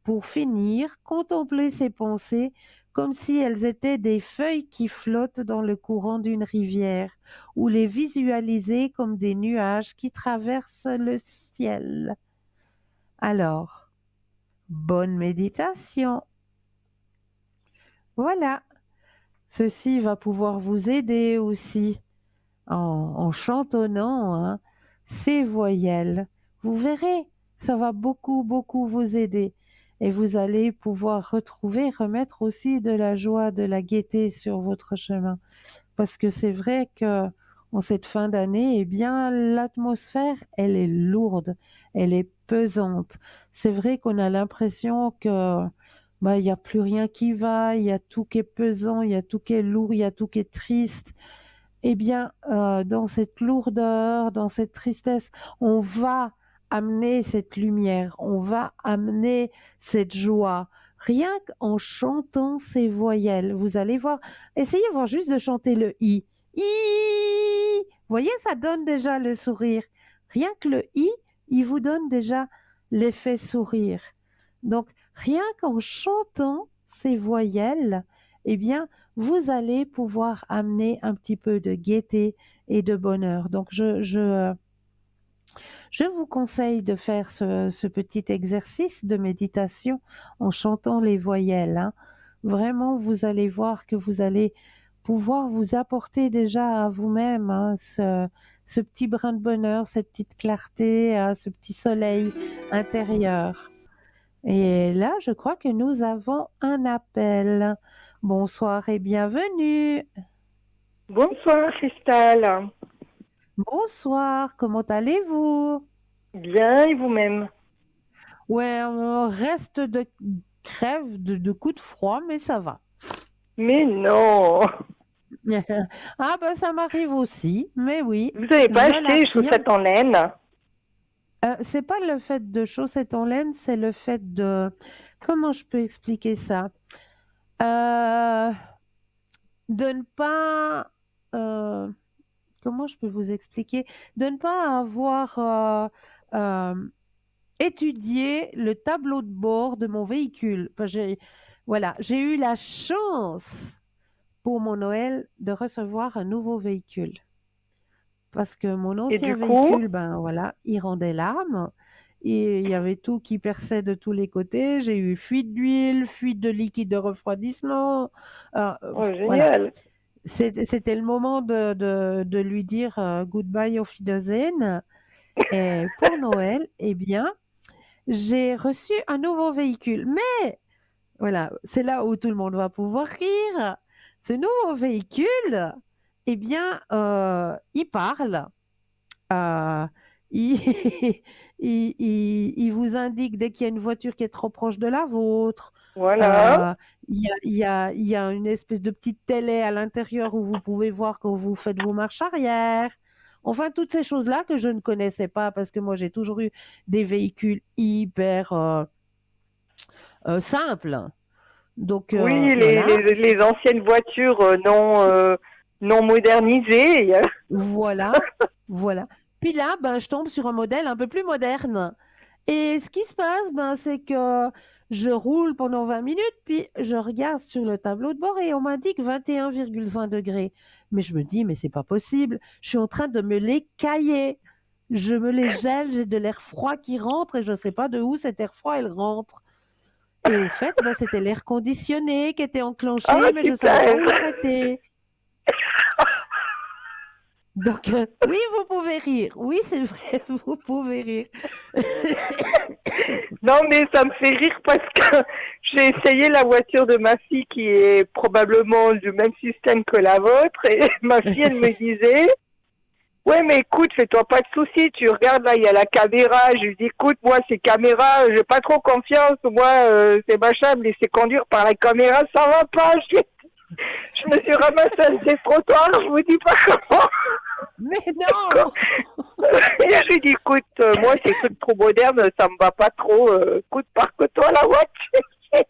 Pour finir, contemplez ces pensées comme si elles étaient des feuilles qui flottent dans le courant d'une rivière, ou les visualiser comme des nuages qui traversent le ciel. Alors, bonne méditation. Voilà, ceci va pouvoir vous aider aussi en chantonnant hein, ces voyelles. Vous verrez, ça va beaucoup, beaucoup vous aider. Et vous allez pouvoir retrouver, remettre aussi de la joie, de la gaieté sur votre chemin. Parce que c'est vrai que en cette fin d'année, eh bien, l'atmosphère, elle est lourde, elle est pesante. C'est vrai qu'on a l'impression que il y a plus rien qui va, il y a tout qui est pesant, il y a tout qui est lourd, il y a tout qui est triste. Eh bien, dans cette lourdeur, dans cette tristesse, on va amener cette lumière, on va amener cette joie. Rien qu'en chantant ces voyelles, vous allez voir, essayez voir juste de chanter le I. I. Vous voyez, ça donne déjà le sourire. Rien que le I, il vous donne déjà l'effet sourire. Donc, rien qu'en chantant ces voyelles, eh bien, vous allez pouvoir amener un petit peu de gaieté et de bonheur. Donc, je vous conseille de faire ce petit exercice de méditation en chantant les voyelles. Hein. Vraiment, vous allez voir que vous allez pouvoir vous apporter déjà à vous-même hein, ce petit brin de bonheur, cette petite clarté, ce petit soleil intérieur. Et là, je crois que nous avons un appel. Bonsoir et bienvenue. Bonsoir Cristal. Bonsoir, comment allez-vous? Bien et vous-même? Ouais, on reste de crève, de coups de froid, mais ça va. Mais non. Ah ben ça m'arrive aussi, mais oui, Vous n'avez pas je acheté les l'affirme. chaussettes en laine? C'est pas le fait de chaussettes en laine, c'est le fait de... Comment je peux expliquer ça? Euh, de ne pas... euh, comment je peux vous expliquer? De ne pas avoir étudié le tableau de bord de mon véhicule. Voilà, j'ai eu la chance pour mon Noël de recevoir un nouveau véhicule. Parce que mon Et ancien du coup, véhicule, ben voilà, il rendait l'âme. Et il y avait tout qui perçait de tous les côtés. J'ai eu fuite d'huile, fuite de liquide de refroidissement. oh, Voilà. génial. C'était le moment de lui dire goodbye auf Wiedersehen. Et pour Noël, eh bien, j'ai reçu un nouveau véhicule. Mais voilà, c'est là où tout le monde va pouvoir rire. Ce nouveau véhicule, eh bien, il parle. Euh, il, il vous indique dès qu'il y a une voiture qui est trop proche de la vôtre. Voilà. Euh, il y a une espèce de petite télé à l'intérieur où vous pouvez voir quand vous faites vos marches arrière. Enfin, toutes ces choses-là que je ne connaissais pas parce que moi, j'ai toujours eu des véhicules hyper simples. Donc, Oui, voilà, les anciennes voitures non modernisées. voilà, voilà. Puis là, ben, je tombe sur un modèle un peu plus moderne. Et ce qui se passe, ben, c'est que je roule pendant 20 minutes, puis je regarde sur le tableau de bord et on m'indique 21,5 degrés. Mais je me dis, mais c'est pas possible, je suis en train de me l'écailler. Je me les gèle, j'ai de l'air froid qui rentre et je ne sais pas de où cet air froid, il rentre. Et au fait, ben, c'était l'air conditionné qui était Ah, enclenché, mais je ne savais pas super. où l'arrêter. Donc, oui, vous pouvez rire. Oui, c'est vrai, vous pouvez rire. Non, mais ça me fait rire parce que j'ai essayé la voiture de ma fille qui est probablement du même système que la vôtre et ma fille, elle me disait, ouais, mais écoute, fais-toi pas de soucis, tu regardes là, il y a la caméra. Je lui dis, écoute, moi, ces caméras, j'ai pas trop confiance. Moi, c'est machin, me laisser conduire par la caméra, ça va pas. Je me suis ramassée à ce trottoir, je vous dis pas comment. Mais non! Et je lui dis, écoute, moi, ces trucs trop modernes, ça me va pas trop. Écoute, parque-toi la voiture.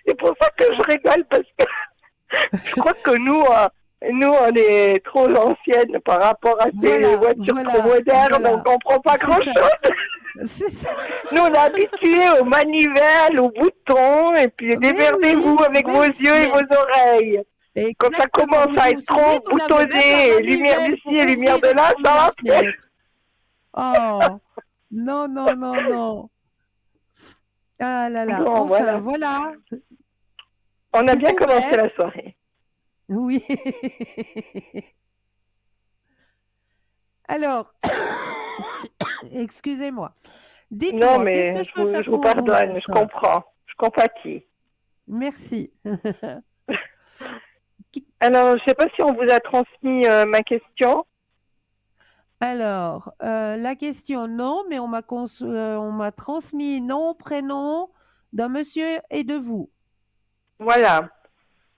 C'est pour ça que je rigole, parce que je crois que nous, on est trop anciennes par rapport à ces Voilà, voitures trop voilà, modernes, on voilà. comprend pas C'est ça, grand-chose. c'est ça. Nous, on est habitués aux manivelles, aux boutons, et puis Mais oui, démerdez-vous avec mais vos oui, yeux et mais vos oreilles. Quand ça exactement. commence à Vous être vous souvenez, trop nous n'avons même pas boutonné, lumière manivelle d'ici pour et lumière ouvrir de et là, fermer ça la va faire. fenêtre. Oh, non, non, non, non. Ah là là. Bon, Enfin, voilà. voilà. On a C'est bien tout commencé la bête. soirée. Oui. Alors, excusez-moi. Non, Dites-moi, qu'est-ce que mais je peux faire je vous pour vous ce pardonne, je soir? comprends, je compatis. Merci. Qui- Alors, je ne sais pas si on vous a transmis ma question. Alors, la question, non, mais on m'a transmis nom, prénom d'un monsieur et de vous. Voilà.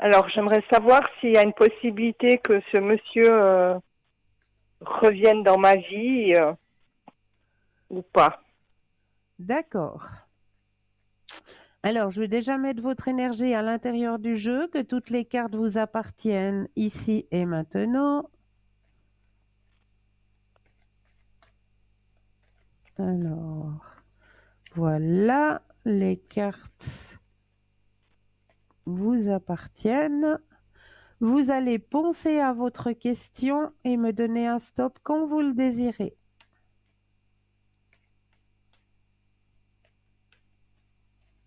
Alors, j'aimerais savoir s'il y a une possibilité que ce monsieur revienne dans ma vie ou pas. D'accord. Alors, je vais déjà mettre votre énergie à l'intérieur du jeu, que toutes les cartes vous appartiennent ici et maintenant. Alors, voilà, les cartes vous appartiennent. Vous allez penser à votre question et me donner un stop quand vous le désirez.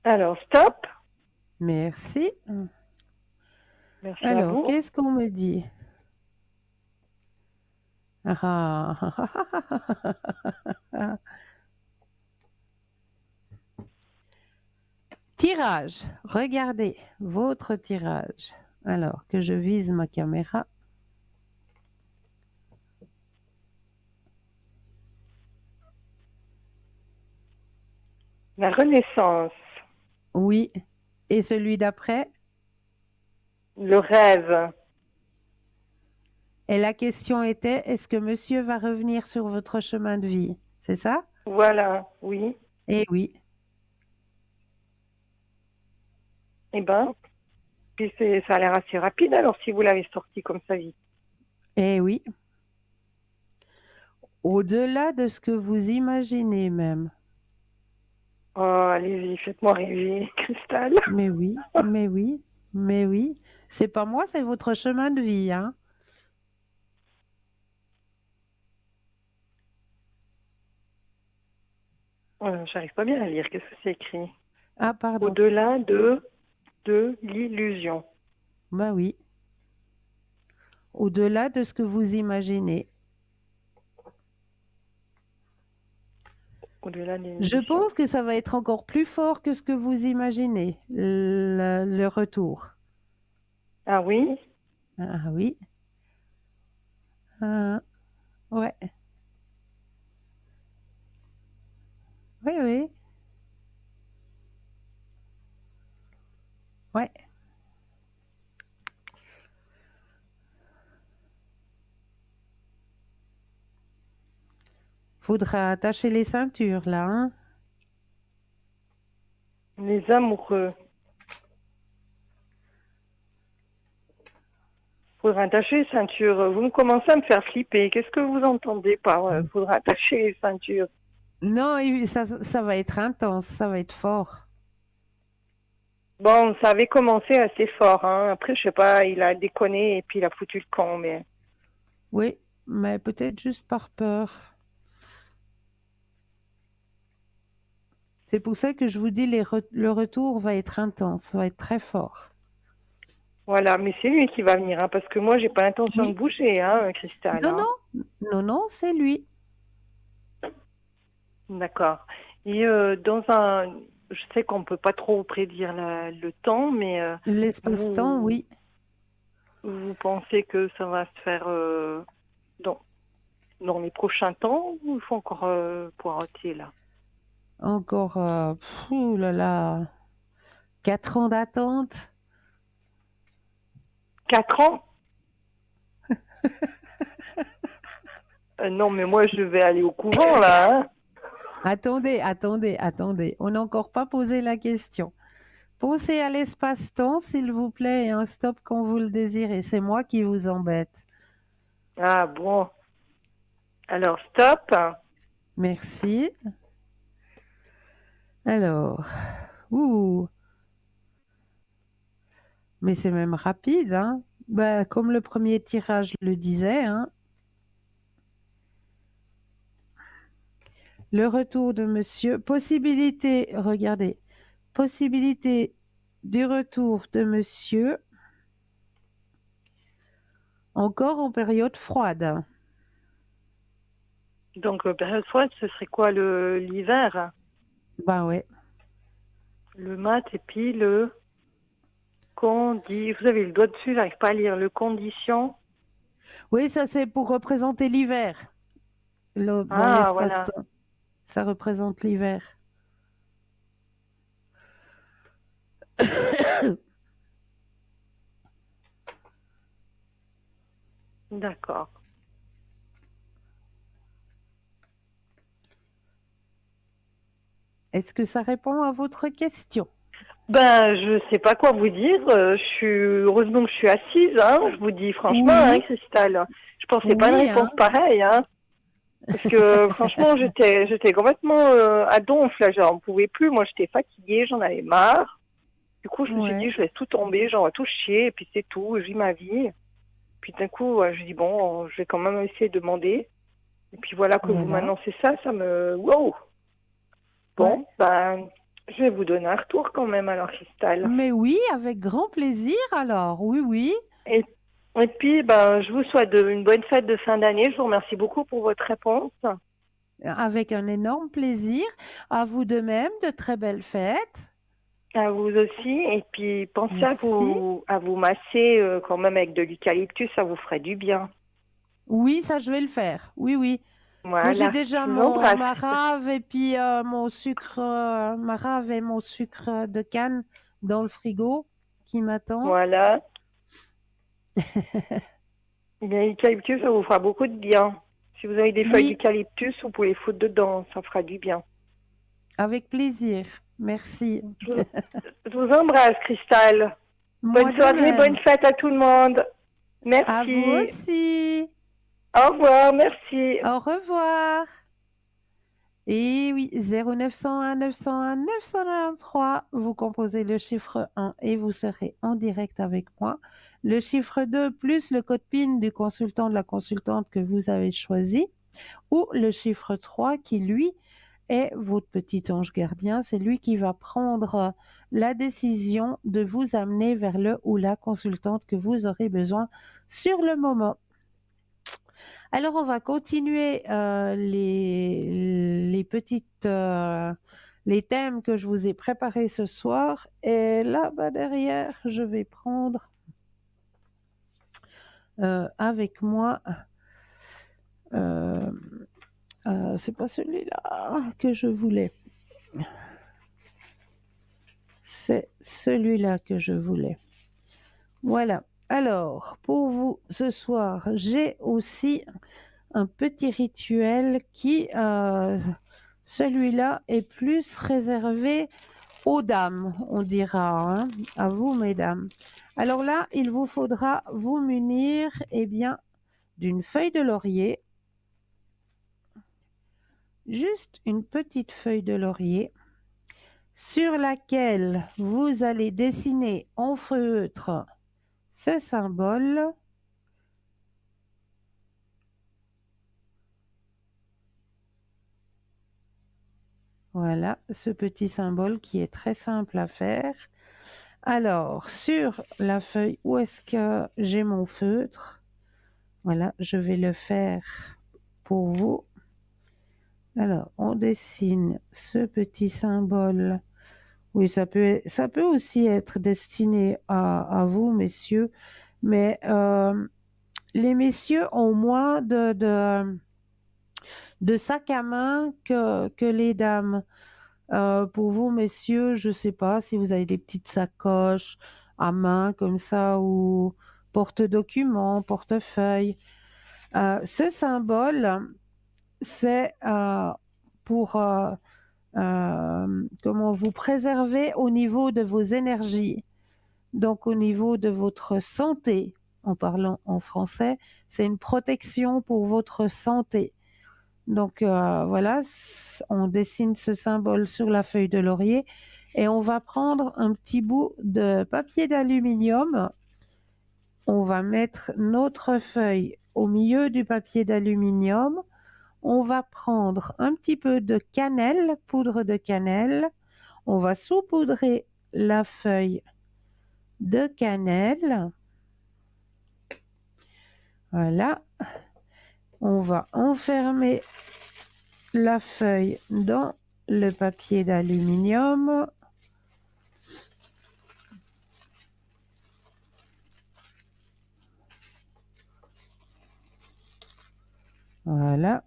Alors, stop. Merci. Merci à Alors, vous. qu'est-ce qu'on me dit? Ah, tirage. Regardez votre tirage. Alors que je vise ma caméra. La Renaissance, Oui. Et celui d'après? le rêve. Et la question était, est-ce que monsieur va revenir sur votre chemin de vie? C'est ça? Voilà, oui. Eh oui. Eh ben, puis ça a l'air assez rapide alors si vous l'avez sorti comme ça vite. Eh oui. Au-delà de ce que vous imaginez même. Oh, allez-y, faites-moi rêver, Cristal. Mais oui, mais oui, mais oui. C'est pas moi, c'est votre chemin de vie, hein. J'arrive pas bien à lire, qu'est-ce que c'est écrit? Ah, pardon. Au-delà de l'illusion. Bah oui. Au-delà de ce que vous imaginez. Au-delà de Je l'illusion. pense que ça va être encore plus fort que ce que vous imaginez, le retour. Ah oui? Ah oui. Ah, ouais. Oui, oui. Ouais. Faudra attacher les ceintures là, hein. Les amoureux. Faudra attacher les ceintures. Vous me commencez à me faire flipper. Qu'est-ce que vous entendez par faudra attacher les ceintures? Non, ça va être intense, ça va être fort. Bon, ça avait commencé assez fort, hein. Après, je sais pas, il a déconné et puis il a foutu le camp, mais Oui. mais peut-être juste par peur. C'est pour ça que je vous dis, le retour va être intense, va être très fort. Voilà, mais c'est lui qui va venir, hein, parce que moi, j'ai pas l'intention de Oui. bouger, hein, Cristal. Non, Hein. non, non, non, c'est lui. D'accord. Et je sais qu'on peut pas trop prédire le temps, mais L'espace-temps, vous, oui. vous pensez que ça va se faire dans, dans les prochains temps ou il faut encore poireauter là? Encore, ouh là là, 4 ans d'attente. 4 ans? Non, mais moi, je vais aller au couvent là. Hein. Attendez, attendez, attendez. On n'a encore pas posé la question. Pensez à l'espace-temps, s'il vous plaît, et un stop quand vous le désirez. C'est moi qui vous embête. Ah bon. Alors, stop. Merci. Alors, ouh, mais c'est même rapide, hein. Ben, comme le premier tirage le disait, hein. Le retour de monsieur. Possibilité, regardez, possibilité du retour de monsieur, encore en période froide. Donc, période froide, ce serait quoi l'hiver? Ben ouais. Le mat et puis le condi. Vous avez le doigt dessus, j'arrive pas à lire. Le condition. Oui, ça c'est pour représenter l'hiver. Dans Ah, voilà. l'espace-temps, ça représente l'hiver. D'accord. Est-ce que ça répond à votre question? Ben, je sais pas quoi vous dire. Heureusement que je suis assise, hein. Je vous dis franchement, hein, Oui, Cristal. Je pensais pas à une oui, hein. réponse pareille, hein. Parce que franchement, j'étais complètement à donf là. J'en pouvais plus. Moi, j'étais fatiguée, j'en avais marre. Du coup, je me suis Ouais, dit, je laisse tout tomber, j'en vais tout chier, et puis c'est tout. Je vis ma vie. Puis d'un coup, je dis bon, je vais quand même essayer de demander. Et puis voilà que vous voilà. m'annoncez ça, ça me wow. Ouais. Bon, ben, je vais vous donner un retour quand même alors, Cristal. Mais oui, avec grand plaisir alors. Oui, oui. Et, et puis, ben, je vous souhaite une bonne fête de fin d'année. Je vous remercie beaucoup pour votre réponse. Avec un énorme plaisir. À vous de même, de très belles fêtes. À vous aussi. Et puis, pensez Merci. à vous masser quand même avec de l'eucalyptus, ça vous ferait du bien. Oui, ça, je vais le faire. Oui, oui. Moi, j'ai Voilà. déjà Je vous embrasse, ma Christelle. rave et puis mon sucre, ma rave et mon sucre de canne dans le frigo qui m'attend. Voilà. Eh bien, l'eucalyptus, ça vous fera beaucoup de bien. Si vous avez des feuilles Oui, d'eucalyptus, vous pouvez les foutre dedans, ça fera du bien. avec plaisir. Merci. Je vous, je vous embrasse, Cristal. Bonne Moi de soirée, bonne même. fête à tout le monde. À vous Merci. aussi. Au revoir, merci. Au revoir. Et oui, 0901 901 993, vous composez le chiffre 1 et vous serez en direct avec moi. Le chiffre 2 plus le code PIN du consultant, de la consultante que vous avez choisi, ou le chiffre 3 qui, lui, est votre petit ange gardien. C'est lui qui va prendre la décision de vous amener vers le ou la consultante que vous aurez besoin sur le moment. Alors, on va continuer les petites, les thèmes que je vous ai préparés ce soir. Et là-bas derrière, je vais prendre avec moi. euh, c'est pas celui-là que je voulais. C'est celui-là que je voulais. Voilà. Alors, pour vous ce soir, j'ai aussi un petit rituel qui, celui-là, est plus réservé aux dames, on dira, hein, à vous, mesdames. Alors là, il vous faudra vous munir, eh bien, d'une feuille de laurier, juste une petite feuille de laurier, sur laquelle vous allez dessiner en feutre ce symbole Voilà, ce petit symbole qui est très simple à faire. Alors, sur la feuille, où est-ce que j'ai mon feutre? Voilà, je vais le faire pour vous. Alors, on dessine ce petit symbole. Oui, ça peut aussi être destiné à vous, messieurs, mais les messieurs ont moins de sac à main que les dames. Pour vous, messieurs, je ne sais pas si vous avez des petites sacoches à main comme ça ou porte-documents, portefeuille. Ce symbole, c'est pour comment vous préserver au niveau de vos énergies, donc au niveau de votre santé. En parlant en français, c'est une protection pour votre santé. Donc voilà, on dessine ce symbole sur la feuille de laurier et on va prendre un petit bout de papier d'aluminium. On va mettre notre feuille au milieu du papier d'aluminium. On va prendre un petit peu de cannelle, poudre de cannelle. On va saupoudrer la feuille de cannelle. Voilà. On va enfermer la feuille dans le papier d'aluminium. Voilà,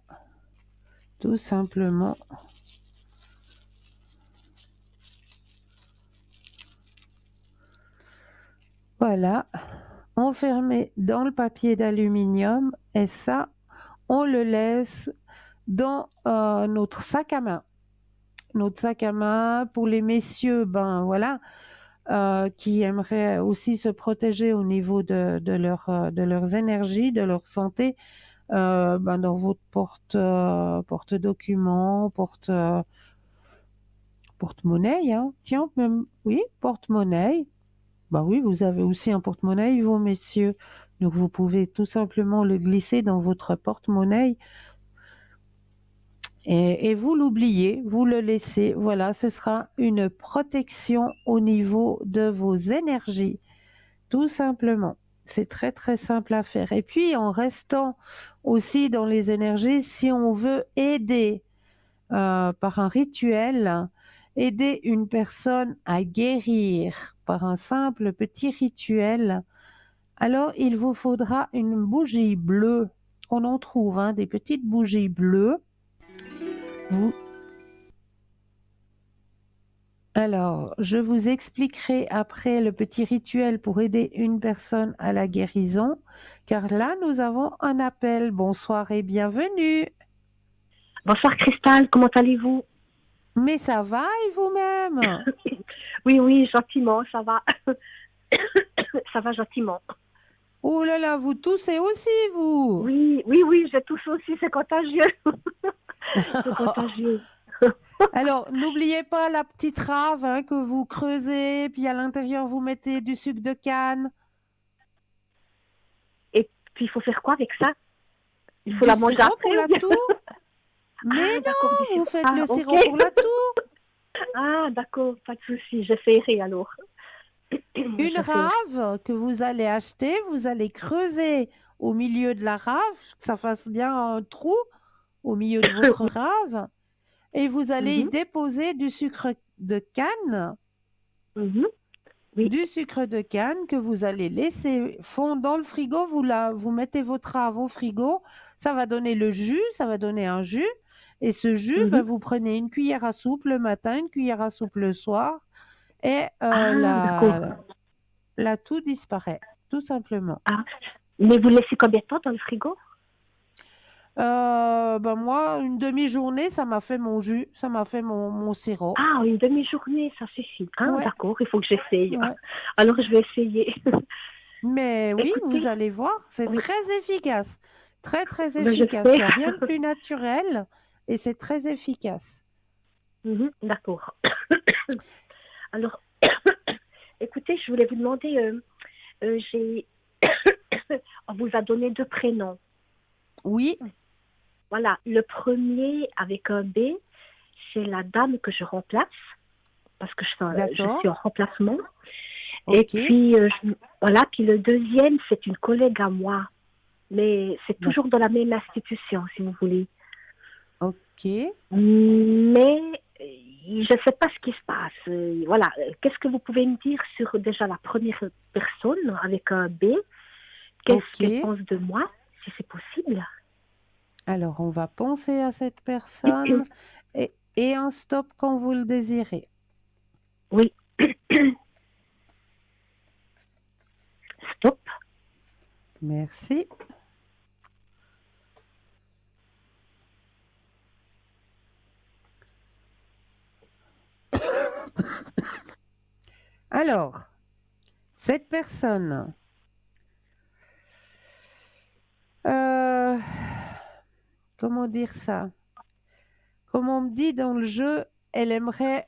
tout simplement. Voilà, enfermé dans le papier d'aluminium et ça, on le laisse dans notre sac à main. Notre sac à main pour les messieurs, ben voilà, qui aimeraient aussi se protéger au niveau de leurs énergies, de leur santé, ben dans votre porte-documents, porte-monnaie, hein. Tiens, même, oui, porte-monnaie. Bah oui, vous avez aussi un porte-monnaie, vous, messieurs. Donc, vous pouvez tout simplement le glisser dans votre porte-monnaie et vous l'oubliez, vous le laissez. Voilà, ce sera une protection au niveau de vos énergies, tout simplement. C'est très, très simple à faire. Et puis, en restant aussi dans les énergies, si on veut aider par un rituel, aider une personne à guérir par un simple petit rituel, alors il vous faudra une bougie bleue. On en trouve hein, des petites bougies bleues. Vous... Alors, je vous expliquerai après le petit rituel pour aider une personne à la guérison, car là, nous avons un appel. Bonsoir et bienvenue. Bonsoir Cristal, comment allez-vous? Mais ça va et vous-même? Oui, oui, gentiment, ça va. Ça va gentiment. Oh là là, vous toussez aussi, vous? Oui, oui, oui, je tousse aussi, c'est contagieux. C'est contagieux. Alors, n'oubliez pas la petite rave hein, que vous creusez, puis à l'intérieur, vous mettez du sucre de canne. Et puis, il faut faire quoi avec ça? Il faut Du la manger sirop après pour la toux? Mais d'accord, du non, vous sirop. faites le ok. sirop pour la toux. Ah, d'accord, pas de souci, j'essaierai alors. Une J'essaierai. rave que vous allez acheter, vous allez creuser au milieu de la rave, que ça fasse bien un trou au milieu de votre rave, et vous allez y Mhm, déposer du sucre de canne. mhm. Oui. Du sucre de canne que vous allez laisser fondre dans le frigo. Vous mettez votre rave au frigo. Ça va donner le jus, ça va donner un jus. Et ce jus, ben, Mhm. vous prenez une cuillère à soupe le matin, une cuillère à soupe le soir. Et Ah, d'accord. la toux disparaît, tout simplement. Ah. Mais vous laissez combien de temps dans le frigo? Ben moi, une demi-journée, ça m'a fait mon jus, ça m'a fait mon sirop. Ah, une demi-journée, ça suffit. Ah, Ouais, d'accord, il faut que j'essaye. ouais. Alors, je vais essayer. Mais oui, vous Écoutez, allez voir, c'est oui, très efficace. Très, très ben, je efficace. Il sais. n'y a rien de plus naturel et c'est très efficace. Mhm, d'accord. Alors, écoutez, je voulais vous demander, on vous a donné 2 prénoms. Oui, Voilà, le premier avec un B c'est la dame que je remplace, parce que je D'accord. suis en remplacement. Et Ok. puis, voilà, puis le deuxième, c'est une collègue à moi, mais c'est D'ac- toujours dans la même institution, si vous voulez. Ok. Mais je ne sais pas ce qui se passe. Voilà, qu'est-ce que vous pouvez me dire sur déjà la première personne avec un B? Qu'est-ce qu'elle Ok. pense de moi, si c'est possible? Alors, on va penser à cette personne et un stop quand vous le désirez. Oui, stop. Merci. Alors, cette personne, euh, comment dire ça? Comme on me dit dans le jeu, elle aimerait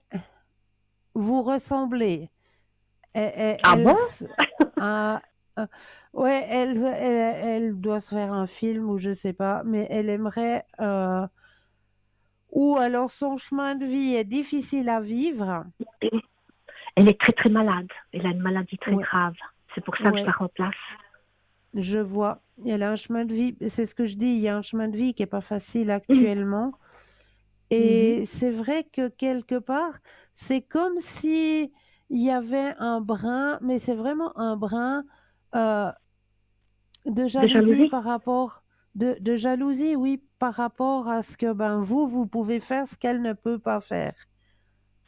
vous ressembler. Ah bon? Ah, ah, ouais, elle doit se faire un film ou je sais pas, mais elle aimerait, ou alors son chemin de vie est difficile à vivre. Elle est très très malade. Elle a une maladie très Ouais, grave. C'est pour ça que je la ouais, remplace. je vois. Elle a un chemin de vie, c'est ce que je dis, il y a un chemin de vie qui est pas facile Mhm. actuellement. Et c'est vrai que quelque part, c'est comme si il y avait un brin, mais c'est vraiment un brin euh, de De jalousie jalousie? par rapport, de jalousie, oui, par rapport à ce que ben vous pouvez faire ce qu'elle ne peut pas faire.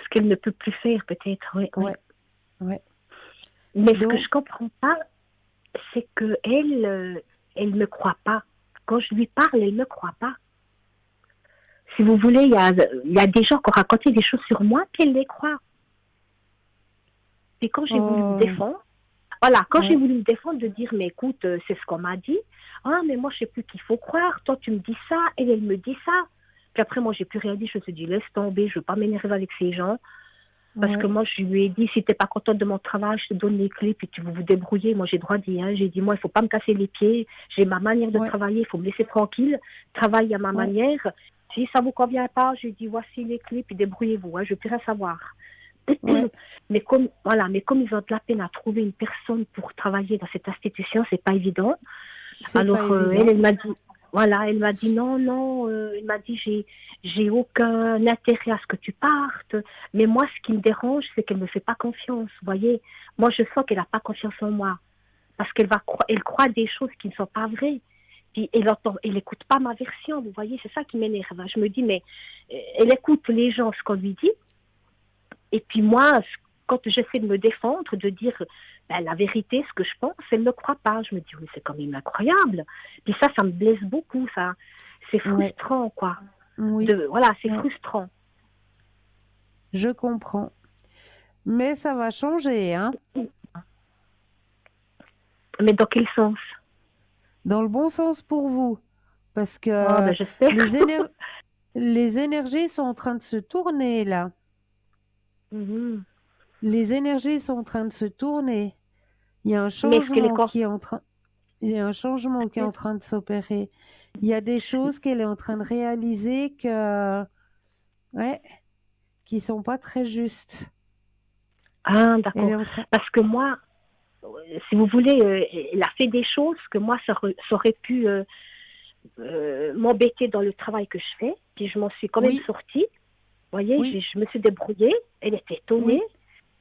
Ce qu'elle ne peut plus faire, peut-être. Oui, oui. Ouais, ouais. Mais ce que je Donc, comprends pas, c'est que elle me croit pas. Quand je lui parle, elle me croit pas. Si vous voulez, il y a des gens qui ont raconté des choses sur moi qu'elle les croit. Et quand j'ai voulu me oh, défendre, voilà, quand j'ai ouais, voulu me défendre de dire, mais écoute, c'est ce qu'on m'a dit. Ah, mais moi, je sais plus qu'il faut croire. Toi, tu me dis ça, elle me dit ça. Puis après, moi, j'ai plus rien dit. Je me suis dit, laisse tomber, je veux pas m'énerver avec ces gens. Parce que ouais, moi, je lui ai dit, si t'es pas contente de mon travail, je te donne les clés, puis tu veux vous débrouiller. Moi, j'ai droit de dire, hein. J'ai dit, moi, il faut pas me casser les pieds. J'ai ma manière de ouais, travailler, il faut me laisser tranquille. Travaille à ma ouais, manière. Si ça vous convient pas, je dis, voici les clés, puis débrouillez-vous. Hein. Je veux plus rien savoir. ouais. Mais comme ils ont de la peine à trouver une personne pour travailler dans cette institution, c'est pas évident. C'est pas Alors elle, évident. elle m'a dit, voilà, elle m'a dit non, non, elle m'a dit j'ai aucun intérêt à ce que tu partes. Mais moi, ce qui me dérange, c'est qu'elle me fait pas confiance. Vous voyez, moi, je sens qu'elle a pas confiance en moi parce elle croit des choses qui ne sont pas vraies. Puis elle écoute pas ma version. Vous voyez, c'est ça qui m'énerve. Je me dis mais elle écoute les gens ce qu'on lui dit. Et puis moi, quand j'essaie de me défendre, de dire ben, la vérité, ce que je pense, elle ne me croit pas. Je me dis, oui, c'est quand même incroyable. Puis ça me blesse beaucoup, ça. C'est Ouais, frustrant, quoi. oui, Voilà, c'est ouais, frustrant. je comprends. Mais ça va changer, hein, Mais dans quel sens? dans le bon sens pour vous, parce Oh, que ben j'espère. les les énergies sont en train de se tourner là. Mhm. Les énergies sont en train de se tourner. Il y a un Mais est-ce qu'elle est changement quand qui est en train, il y a un changement qui est en train de s'opérer. Il y a des choses qu'elle est en train de réaliser ouais, qui sont pas très justes. Ah, Elle est d'accord. en train, Parce que moi, si vous voulez, elle a fait des choses que moi, ça aurait pu m'embêter dans le travail que je fais. Puis je m'en suis quand même oui, sortie. Vous voyez, oui, je me suis débrouillée. Elle était étonnée. oui,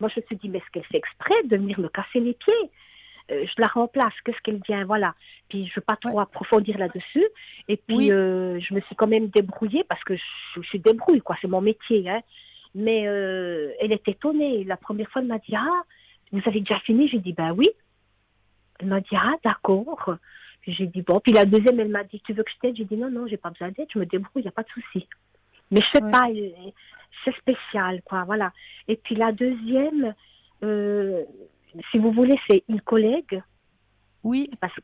Moi, je me suis dit, mais est-ce qu'elle fait exprès de venir me casser les pieds? Je la remplace, qu'est-ce qu'elle vient, voilà. Puis je ne veux pas ouais, trop approfondir là-dessus. Et puis, oui, je me suis quand même débrouillée parce que je suis débrouille, quoi, c'est mon métier. Hein. Mais elle est étonnée. La première fois, elle m'a dit, ah, vous avez déjà fini? J'ai dit, ben oui. Elle m'a dit, ah, d'accord. Puis j'ai dit, bon. Puis la deuxième, elle m'a dit, tu veux que je t'aide? J'ai dit, non, non, j'ai pas besoin d'aide, je me débrouille, il n'y a pas de souci. Mais je sais ouais, pas, c'est spécial, quoi, voilà. Et puis la deuxième, euh, si vous voulez, c'est une collègue, oui, parce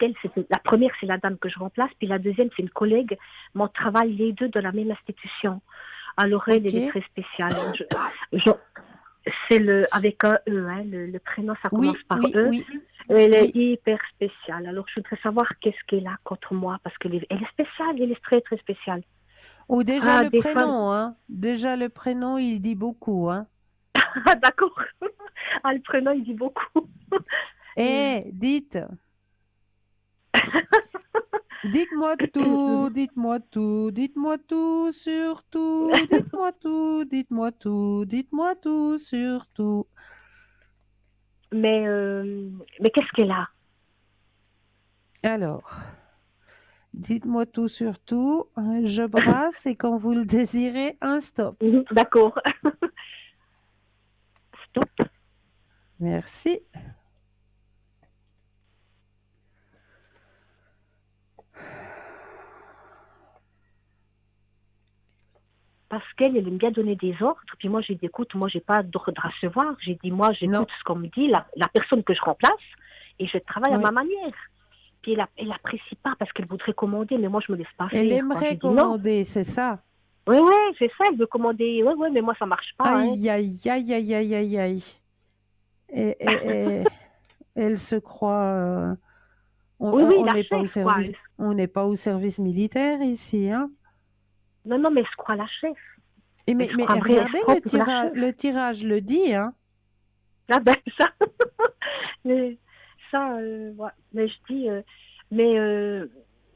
la première, c'est la dame que je remplace, puis la deuxième, c'est une collègue, mais on travaille les deux dans la même institution. Alors elle, ok, elle est très spéciale. Je- c'est avec un E, hein, le prénom, ça commence oui, par oui, E. oui, Elle est oui. hyper spéciale. Alors je voudrais savoir qu'est-ce qu'elle a contre moi, parce qu'elle est spéciale, elle est très, très spéciale. Ou déjà Ah, le des femmes. prénom, hein. Déjà le prénom, il dit beaucoup, hein. Ah, d'accord. Ah, le prénom, il dit beaucoup. Euh, Dites, dites-moi tout, dites-moi tout, dites-moi tout, surtout, dites-moi tout, dites-moi tout, dites-moi tout, surtout. mais, mais qu'est-ce qu'elle a? Alors, dites-moi tout, surtout, je brasse et quand vous le désirez, un stop. D'accord. Stop. Merci. Parce qu'elle, elle aime bien donner des ordres. Puis moi, j'ai dit, écoute, moi, j'ai pas d'ordre à recevoir. J'ai dit, moi, Non, j'écoute ce qu'on me dit, la personne que je remplace, et je travaille à oui. ma manière. Puis elle apprécie pas parce qu'elle voudrait commander, mais moi, je me laisse pas Elle faire, quoi. J'ai aimerait dit, non. commander, c'est ça. Oui, oui, c'est ça, elle veut commander. Oui, oui, mais moi, ça marche pas, hein. Aïe, aïe, aïe, aïe, aïe, aïe, aïe. Et elle se croit. Oui, oui, On la n'est pas au chef, quoi. service, on n'est pas au service militaire ici, hein. Non, non, mais elle se croit la chef. Elle se Mais croit vrai, elle se regardez prend pour la chef. le tirage le dit, hein. Ah ben, ça, mais, ça, ouais. Mais je dis, mais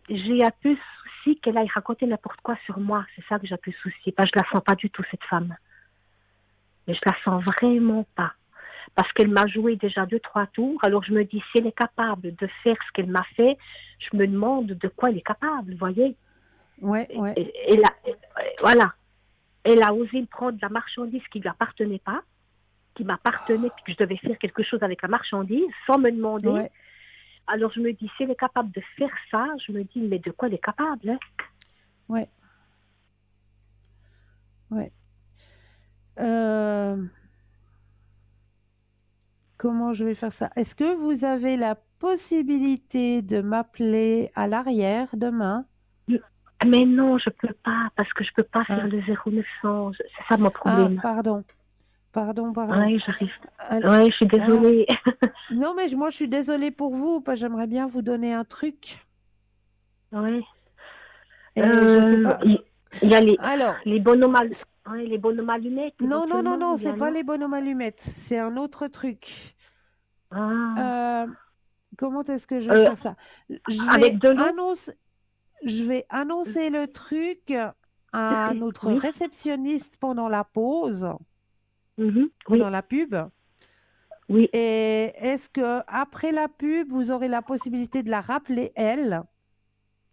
j'ai un peu souci qu'elle aille raconter n'importe quoi sur moi. C'est ça que j'ai un peu souci. Parce que je la sens pas du tout, cette femme. Mais je la sens vraiment pas. Parce qu'elle m'a joué déjà 2, 3 tours. Alors je me dis, si elle est capable de faire ce qu'elle m'a fait, je me demande de quoi elle est capable, vous voyez. Ouais, ouais, Voilà. Elle a osé me prendre de la marchandise qui ne lui appartenait pas, qui m'appartenait, puis que je devais faire quelque chose avec la marchandise sans me demander. ouais, Alors je me dis, si elle est capable de faire ça, je me dis, mais de quoi elle est capable, hein? ouais, ouais. Euh, comment je vais faire ça? Est-ce que vous avez la possibilité de m'appeler à l'arrière demain? Mais non, je peux pas, parce que je peux pas faire Hein? le 0900. C'est ça mon Ah, problème. pardon, pardon, pardon. Oui, j'arrive. Ah, Oui, je suis ah, désolée. non, mais moi je suis désolée pour vous, parce que j'aimerais bien vous donner un truc. Oui. Et je sais pas. Il y a Alors, les bonhommes, ouais, les bonhommes allumettes, non, non, non, éventuellement, non, ou c'est bien pas non. les bonhommes allumettes, c'est un autre truc. Ah. Euh, comment est-ce que je vais Euh, faire ça? Je avec vais de l'eau? annoncer, je vais annoncer le truc à notre Oui. réceptionniste pendant la pause, Mhm. Oui. pendant la pub. Oui. Et est-ce que après la pub, vous aurez la possibilité de la rappeler elle?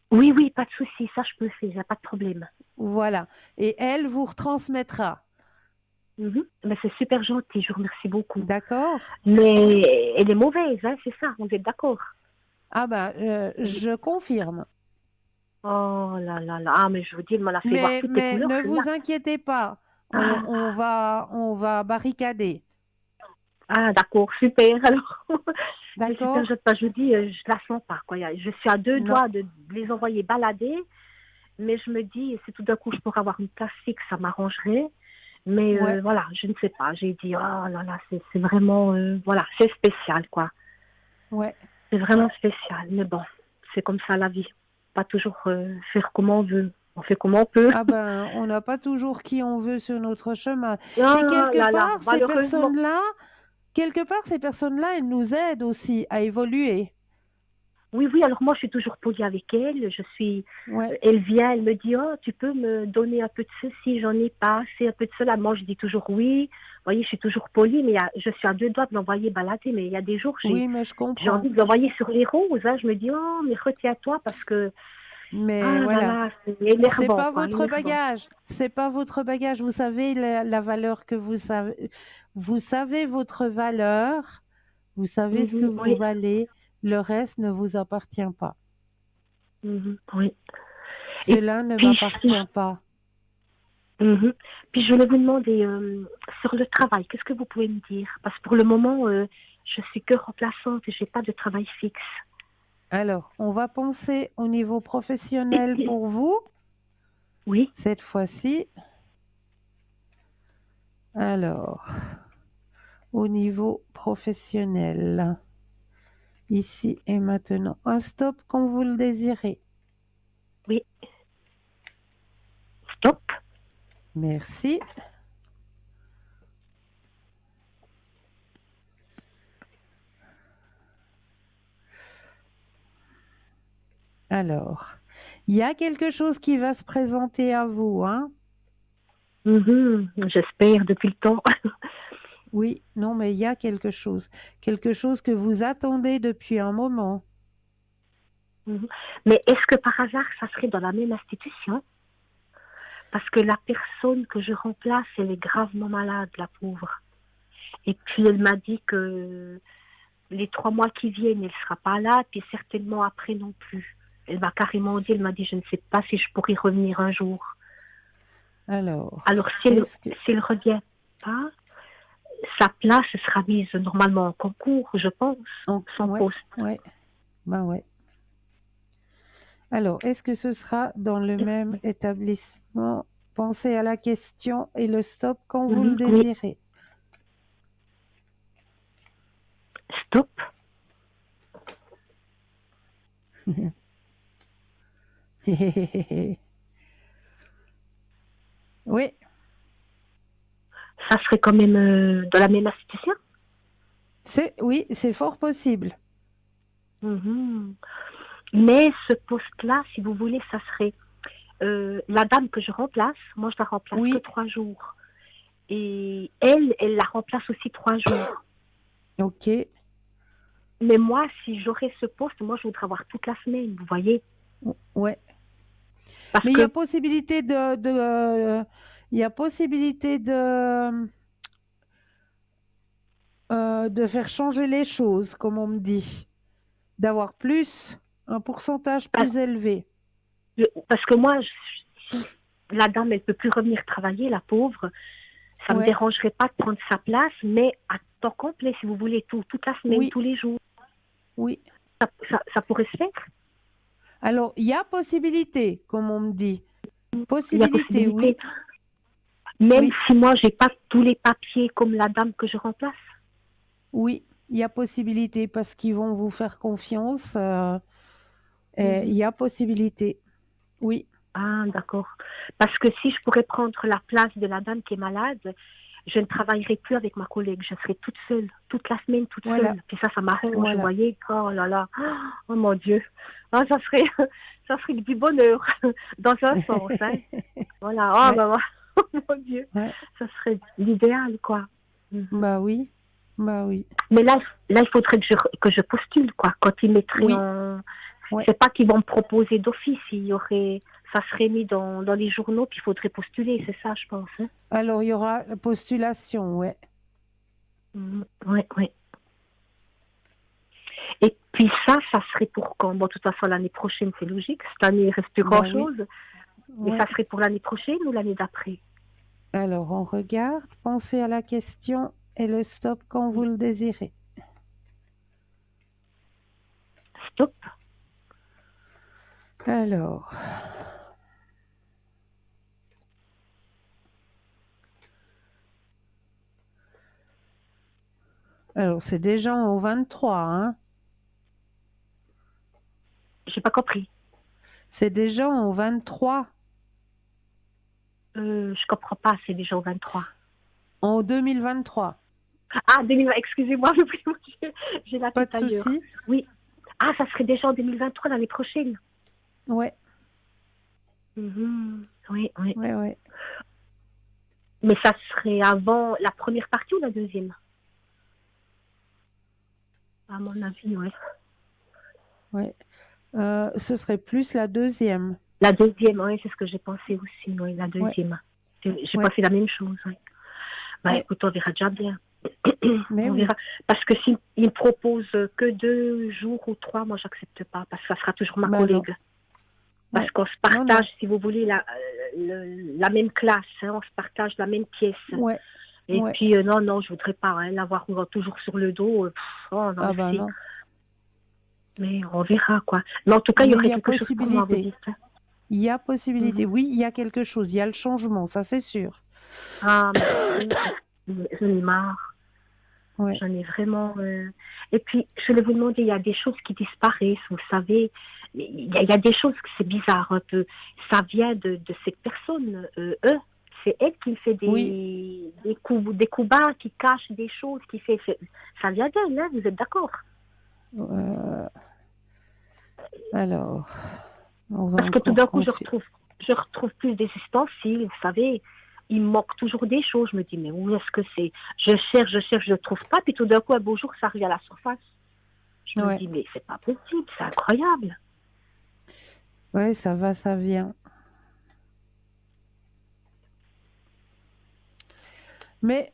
Oui, oui, pas de souci. Ça, je peux faire. Il n'y a pas de problème. Voilà. Et elle vous retransmettra. Mhm. Mais c'est super gentil. Je vous remercie beaucoup. D'accord? Mais elle est mauvaise, hein, c'est ça. Vous êtes d'accord? Ah ben, Elle- je confirme. Oh là là là. Ah, mais je vous dis, elle m'en a fait voir toutes les Mais couleurs, ne celle-là. vous inquiétez pas, Ah, on va barricader. ah, d'accord, super. Alors, mais super, D'accord? je vous dis, je la sens pas, quoi. Je suis à deux Non. doigts de les envoyer balader, mais je me dis, si tout d'un coup je pourrais avoir une place fixe, ça m'arrangerait. Mais Ouais, voilà, je ne sais pas. J'ai dit, oh là là, c'est vraiment, voilà, c'est spécial, quoi. ouais. C'est vraiment spécial. Mais bon, c'est comme ça la vie. Pas toujours faire comme on veut. On fait comme on peut. Ah ben, on n'a pas toujours qui on veut sur notre chemin. Et Ah là là, malheureusement. quelque part, ces personnes-là, elles nous aident aussi à évoluer. Oui, oui, alors moi je suis toujours polie avec elle. Ouais, Elle vient, elle me dit, oh, tu peux me donner un peu de ceci, j'en ai pas assez, un peu de cela. Moi je dis toujours oui. Vous voyez, je suis toujours polie, mais je suis à deux doigts de l'envoyer balader. Mais il y a des jours, oui, mais je j'ai comprends. envie de l'envoyer sur les roses. Hein. Je me dis, oh, mais retiens-toi parce que, Mais ah là voilà, là, c'est c'est énervant, pas quoi, votre énervant. bagage. C'est pas votre bagage. Vous savez la valeur que vous savez votre valeur. Vous savez ce que Mhm, vous oui, valez. Le reste ne vous appartient pas. mhm, oui. Et Cela ne puis, m'appartient pas. mhm. Puis je voulais vous demander sur le travail, qu'est-ce que vous pouvez me dire? Parce que pour le moment, je suis que remplaçante et j'ai pas de travail fixe. Alors, on va penser au niveau professionnel pour vous, Oui, cette fois-ci. Alors, au niveau professionnel, ici et maintenant, un stop quand vous le désirez. oui, Stop. Merci. Alors, il y a quelque chose qui va se présenter à vous, hein? J'espère depuis le temps. Oui, non, mais il y a quelque chose que vous attendez depuis un moment. Mais est-ce que par hasard, ça serait dans la même institution? Parce que la personne que je remplace, elle est gravement malade, la pauvre. Et puis elle m'a dit que les 3 mois qui viennent, elle ne sera pas là, puis certainement après non plus. Elle m'a carrément dit, elle m'a dit, je ne sais pas si je pourrai revenir un jour. Alors, Alors si elle est-ce que... ne revient pas, sa place sera mise normalement en concours, je pense, son ouais, poste. ouais, ben ouais. Alors, est-ce que ce sera dans le même établissement? Pensez à la question et le stop quand vous le Oui, désirez. stop. Oui, Ça serait quand même dans la même institution. oui, c'est fort possible. Mais ce poste-là, si vous voulez, ça serait la dame que je remplace. Moi, je la remplace que Oui, 3 jours. Et elle la remplace aussi 3 jours. ok. Mais moi, si j'aurais ce poste, moi, je voudrais avoir toute la semaine, vous voyez. Ouais. Parce Mais il y a que, possibilité il y a possibilité de faire changer les choses, comme on me dit, d'avoir un pourcentage plus élevé. parce que moi, si la dame, elle ne peut plus revenir travailler, la pauvre, ça ne me Ouais, dérangerait pas de prendre sa place, mais à temps complet, si vous voulez, toute la semaine, oui, tous les jours. oui. Ça pourrait se faire. Alors, il y a possibilité, comme on me dit. Il y a Possibilité, oui, possibilité. Même oui, si moi, j'ai pas tous les papiers comme la dame que je remplace. oui. Il y a possibilité parce qu'ils vont vous faire confiance. Et il Mhm. y a possibilité, oui, Ah, d'accord. Parce que si je pourrais prendre la place de la dame qui est malade, je ne travaillerai plus avec ma collègue. Je serai toute seule, toute la semaine toute voilà, seule. Puis ça m'arrange, vous voilà. voyez. Oh là là. Oh mon Dieu. Ah, ça serait du bonheur, dans un sens. Hein. Voilà. Oh, Ouais, bah, bah. Oh mon Dieu. ouais. Ça serait l'idéal, quoi. Mhm. Bah oui, bah oui, Mais là, il faudrait que je postule, quoi. Quand ils mettraient oui, en... ouais. C'est pas qu'ils vont me proposer d'office. Il y aurait... Ça serait mis dans les journaux, puis il faudrait postuler. C'est ça, je pense. Hein. Alors, il y aura la postulation, ouais. Oui, oui. Et puis ça serait pour quand? Bon, de toute façon, l'année prochaine, c'est logique. Cette année, il ne reste plus Bah oui, grand-chose. Mais ouais. ça serait pour l'année prochaine ou l'année d'après? Alors, on regarde, pensez à la question et le stop quand vous le désirez. Stop. Alors, c'est déjà en 23, hein? J'ai pas compris. C'est déjà en 23, Je comprends pas, c'est déjà au 23. en 2023. Ah, 2020, excusez-moi, j'ai la Pas tête de ailleurs. souci? Oui. Ah, ça serait déjà en 2023, l'année prochaine. Ouais, Oui, oui. ouais, ouais. Mais ça serait avant la première partie ou la deuxième? À mon avis, oui. Ouais. Ce serait plus la deuxième. La deuxième, oui, c'est ce que j'ai pensé aussi, oui, la Ouais, deuxième. J'ai ouais, pensé la même chose, oui. Bah ouais. écoute, on verra déjà bien. Mais On oui. verra. Parce que s'il me propose que 2 jours ou 3, moi j'accepte pas, parce que ça sera toujours ma Bah non. collègue. Parce Ouais. qu'on se Non, non. partage, si vous voulez, la même classe, hein, on se partage la même pièce. Ouais, Et ouais. puis, non, je voudrais pas hein, l'avoir toujours sur le dos. Oh non, Ah bah merci. non. Mais on verra, quoi. Mais en tout cas, il y Mais il aurait y a quelque chose pour moi, vous possibilité. dites. Hein. Il y a possibilité. Mhm. Oui, il y a quelque chose. Il y a le changement, ça c'est sûr. Ah, merci. J'en ai marre. Ouais. J'en ai vraiment... Et puis, je voulais vous demander, il y a des choses qui disparaissent, vous savez. Mais il y a des choses que c'est bizarre un peu. Ça vient de cette personne, eux. C'est elle qui fait Oui, des coups bas, qui cache des choses, ça vient d'elle, hein, vous êtes d'accord? euh, alors, on va Parce que tout encore d'un coup, confier. je retrouve plus des ustensiles, vous savez. Il me manque toujours des choses. Je me dis, mais où est-ce que c'est? Je ne trouve pas. Puis tout d'un coup, un beau jour, ça revient à la surface. Je me Ouais, dis, mais c'est pas possible, c'est incroyable. ouais, ça va, ça vient. Mais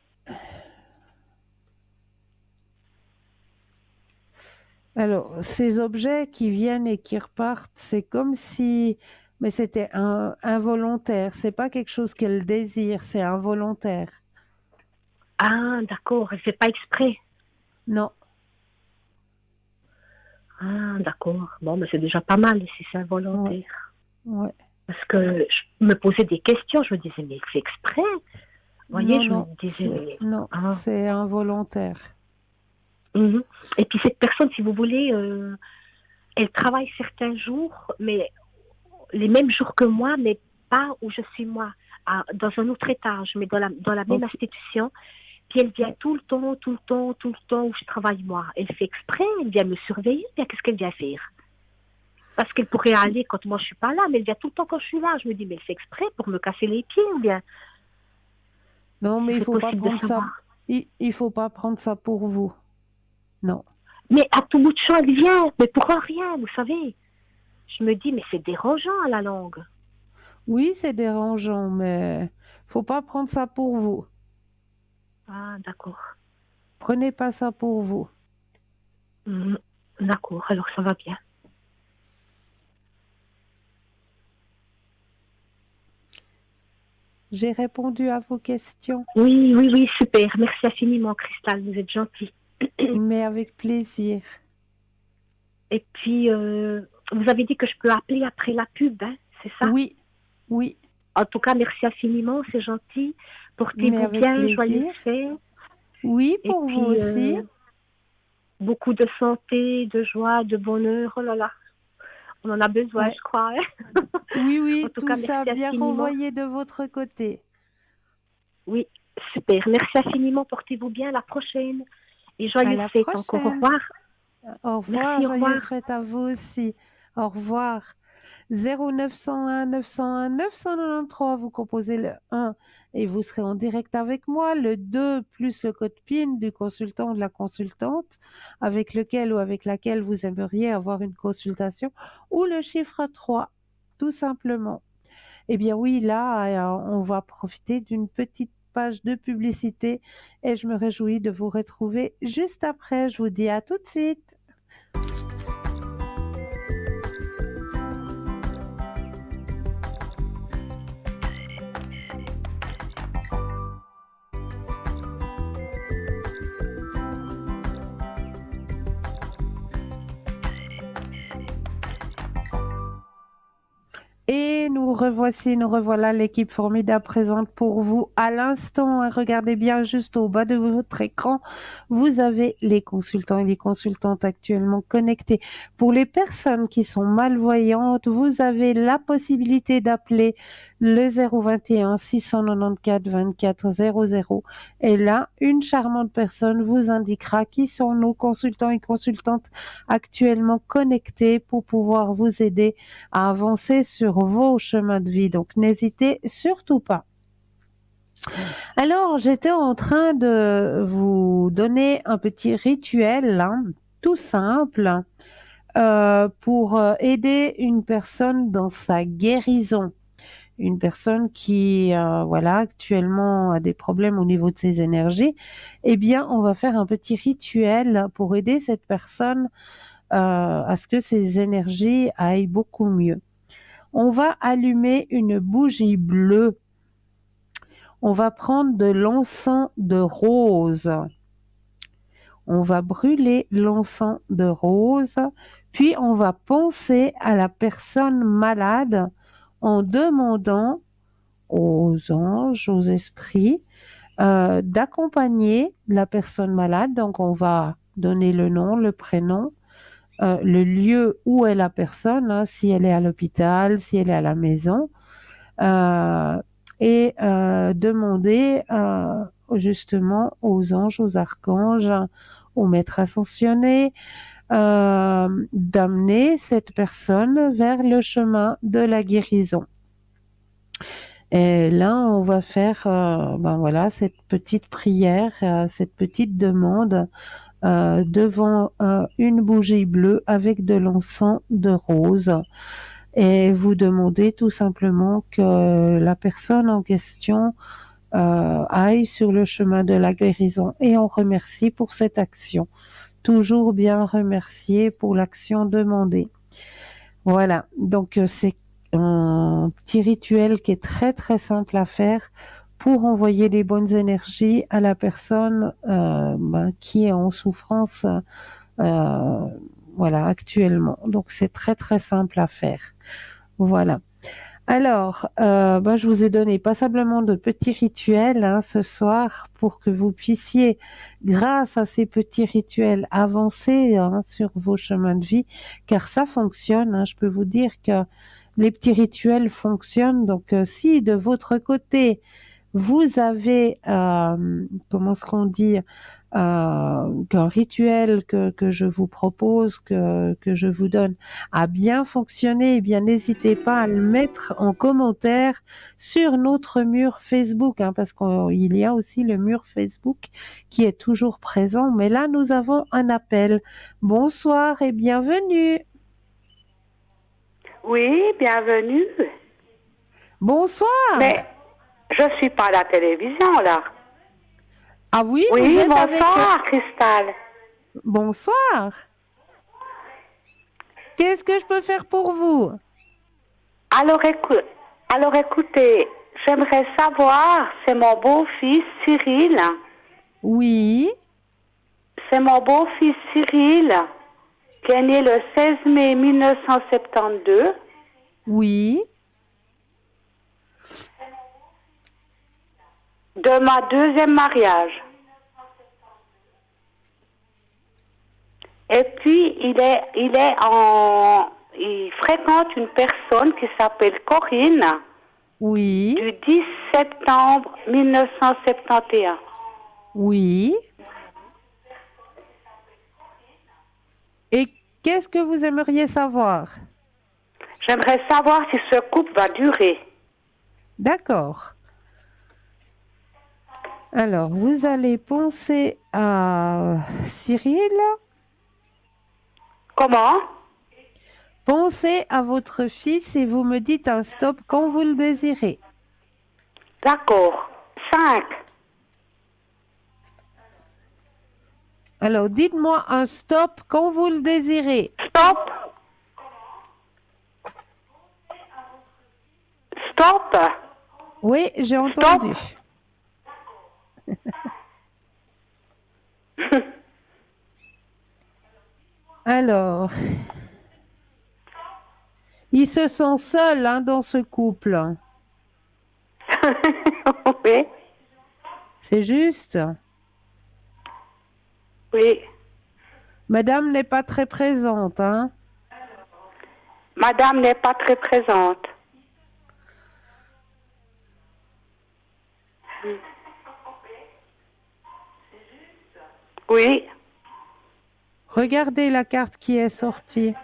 alors, ces objets qui viennent et qui repartent, c'est comme si, mais c'était involontaire. C'est pas quelque chose qu'elle désire, c'est involontaire. Ah, d'accord, elle fait pas exprès. Non, Ah, d'accord. Bon, mais c'est déjà pas mal si c'est ouais, involontaire. ouais. Parce que je me posais des questions, je me disais, mais c'est exprès. Vous voyez, Non, je me non, disais, mais... non, Ah, c'est involontaire. mhm. Et puis cette personne, si vous voulez, elle travaille certains jours, mais les mêmes jours que moi, mais pas où je suis moi, dans un autre étage, mais dans la même Ok. institution. Puis elle vient Ouais. tout le temps où je travaille moi. Elle fait exprès, elle vient me surveiller, bien qu'est-ce qu'elle vient faire? Parce qu'elle pourrait aller quand moi je suis pas là, mais elle vient tout le temps quand je suis là. Je me dis, mais elle fait exprès pour me casser les pieds ou bien, Non, si mais il c'est faut pas possible de prendre ça. savoir. Il faut pas prendre ça pour vous. Non. Mais à tout bout de champ, elle vient, mais pour rien, vous savez. Je me dis, mais c'est dérangeant à la langue. Oui, c'est dérangeant, mais faut pas prendre ça pour vous. Ah, d'accord. Prenez pas ça pour vous. Mhm. D'accord, alors ça va bien. J'ai répondu à vos questions, Oui, oui, oui, super. Merci infiniment, Cristal, vous êtes gentil. mais avec plaisir. Et puis, vous avez dit que je peux appeler après la pub, hein, c'est ça? Oui, oui, En tout cas, merci infiniment, c'est gentil. mais Portez-vous avec bien, joyeuses plaisir. fêtes. Oui, Et pour vous puis, aussi. beaucoup de santé, de joie, de bonheur. Oh là là, on en a besoin, Ouais. je crois, hein. Oui, En oui, tout tout cas, ça merci bien infiniment. renvoyé de votre côté. Oui, super. Merci infiniment, portez-vous bien. À la prochaine. Et À joyeuses la fêtes encore. Au prochaine. revoir. Au revoir, Merci, au joyeuses revoir. fêtes à vous aussi. Au revoir. 0901 901 993, vous composez le 1 et vous serez en direct avec moi. Le 2 plus le code PIN du consultant ou de la consultante avec lequel ou avec laquelle vous aimeriez avoir une consultation ou le chiffre 3, tout simplement. Eh bien oui, là, on va profiter d'une petite page de publicité et je me réjouis de vous retrouver juste après. Je vous dis à tout de suite. Et nous revoici, nous revoilà l'équipe formidable présente pour vous à l'instant. Regardez bien juste au bas de votre écran. Vous avez les consultants et les consultantes actuellement connectés. Pour les personnes qui sont malvoyantes, vous avez la possibilité d'appeler le 021 694 24 00. Et là, une charmante personne vous indiquera qui sont nos consultants et consultantes actuellement connectés pour pouvoir vous aider à avancer sur vos chemins de vie. Donc, n'hésitez surtout pas. Alors, j'étais en train de vous donner un petit rituel, hein, tout simple, pour aider une personne dans sa guérison. Une personne qui, voilà, actuellement a des problèmes au niveau de ses énergies. Eh bien, on va faire un petit rituel pour aider cette personne à ce que ses énergies aillent beaucoup mieux. On va allumer une bougie bleue. On va prendre de l'encens de rose. On va brûler l'encens de rose, puis on va penser à la personne malade en demandant aux anges, aux esprits, d'accompagner la personne malade. Donc on va donner le nom, le prénom, le lieu où est la personne, hein, si elle est à l'hôpital, si elle est à la maison, euh, et demander justement aux anges, aux archanges, aux maîtres ascensionnés, d'amener cette personne vers le chemin de la guérison. Et là, on va faire ben voilà, cette petite prière, cette petite demande devant une bougie bleue avec de l'encens de rose. Et vous demandez tout simplement que la personne en question aille sur le chemin de la guérison. Et on remercie pour cette action. Toujours bien remercier pour l'action demandée. Voilà, donc c'est un petit rituel qui est très très simple à faire pour envoyer les bonnes énergies à la personne ben, qui est en souffrance euh, voilà, actuellement. Donc c'est très très simple à faire. Voilà. Alors, ben, je vous ai donné passablement de petits rituels hein, ce soir pour que vous puissiez, grâce à ces petits rituels, avancer hein, sur vos chemins de vie, car ça fonctionne. Hein, je peux vous dire que les petits rituels fonctionnent. Donc, si de votre côté, vous avez, comment est-ce qu'on dit, qu'un rituel que je vous propose, que je vous donne, a bien fonctionné, eh bien n'hésitez pas à le mettre en commentaire sur notre mur Facebook, hein, parce qu'il y a aussi le mur Facebook qui est toujours présent. Mais là, nous avons un appel. Bonsoir et bienvenue. Oui, bienvenue. Bonsoir. Mais je suis pas à la télévision, là. Ah oui, vous Oui, êtes avec... bonsoir, Cristal. Bonsoir. Qu'est-ce que je peux faire pour vous? Alors, écoutez, j'aimerais savoir, c'est mon beau-fils Cyril. Oui, C'est mon beau-fils Cyril qui est né le 16 mai 1972. oui. De ma deuxième mariage. Et puis, il fréquente une personne qui s'appelle Corinne Oui, du 10 septembre 1971. oui. Et qu'est-ce que vous aimeriez savoir? J'aimerais savoir si ce couple va durer. D'accord. Alors, vous allez penser à Cyril, Comment? pensez à votre fils et vous me dites un stop quand vous le désirez. D'accord. 5. Alors, dites-moi un stop quand vous le désirez. Stop. Stop. Oui, j'ai entendu. Alors, il se sent seul hein, dans ce couple. Oui. C'est juste. Oui. Madame n'est pas très présente, hein? Madame n'est pas très présente. Oui. Regardez la carte qui est sortie.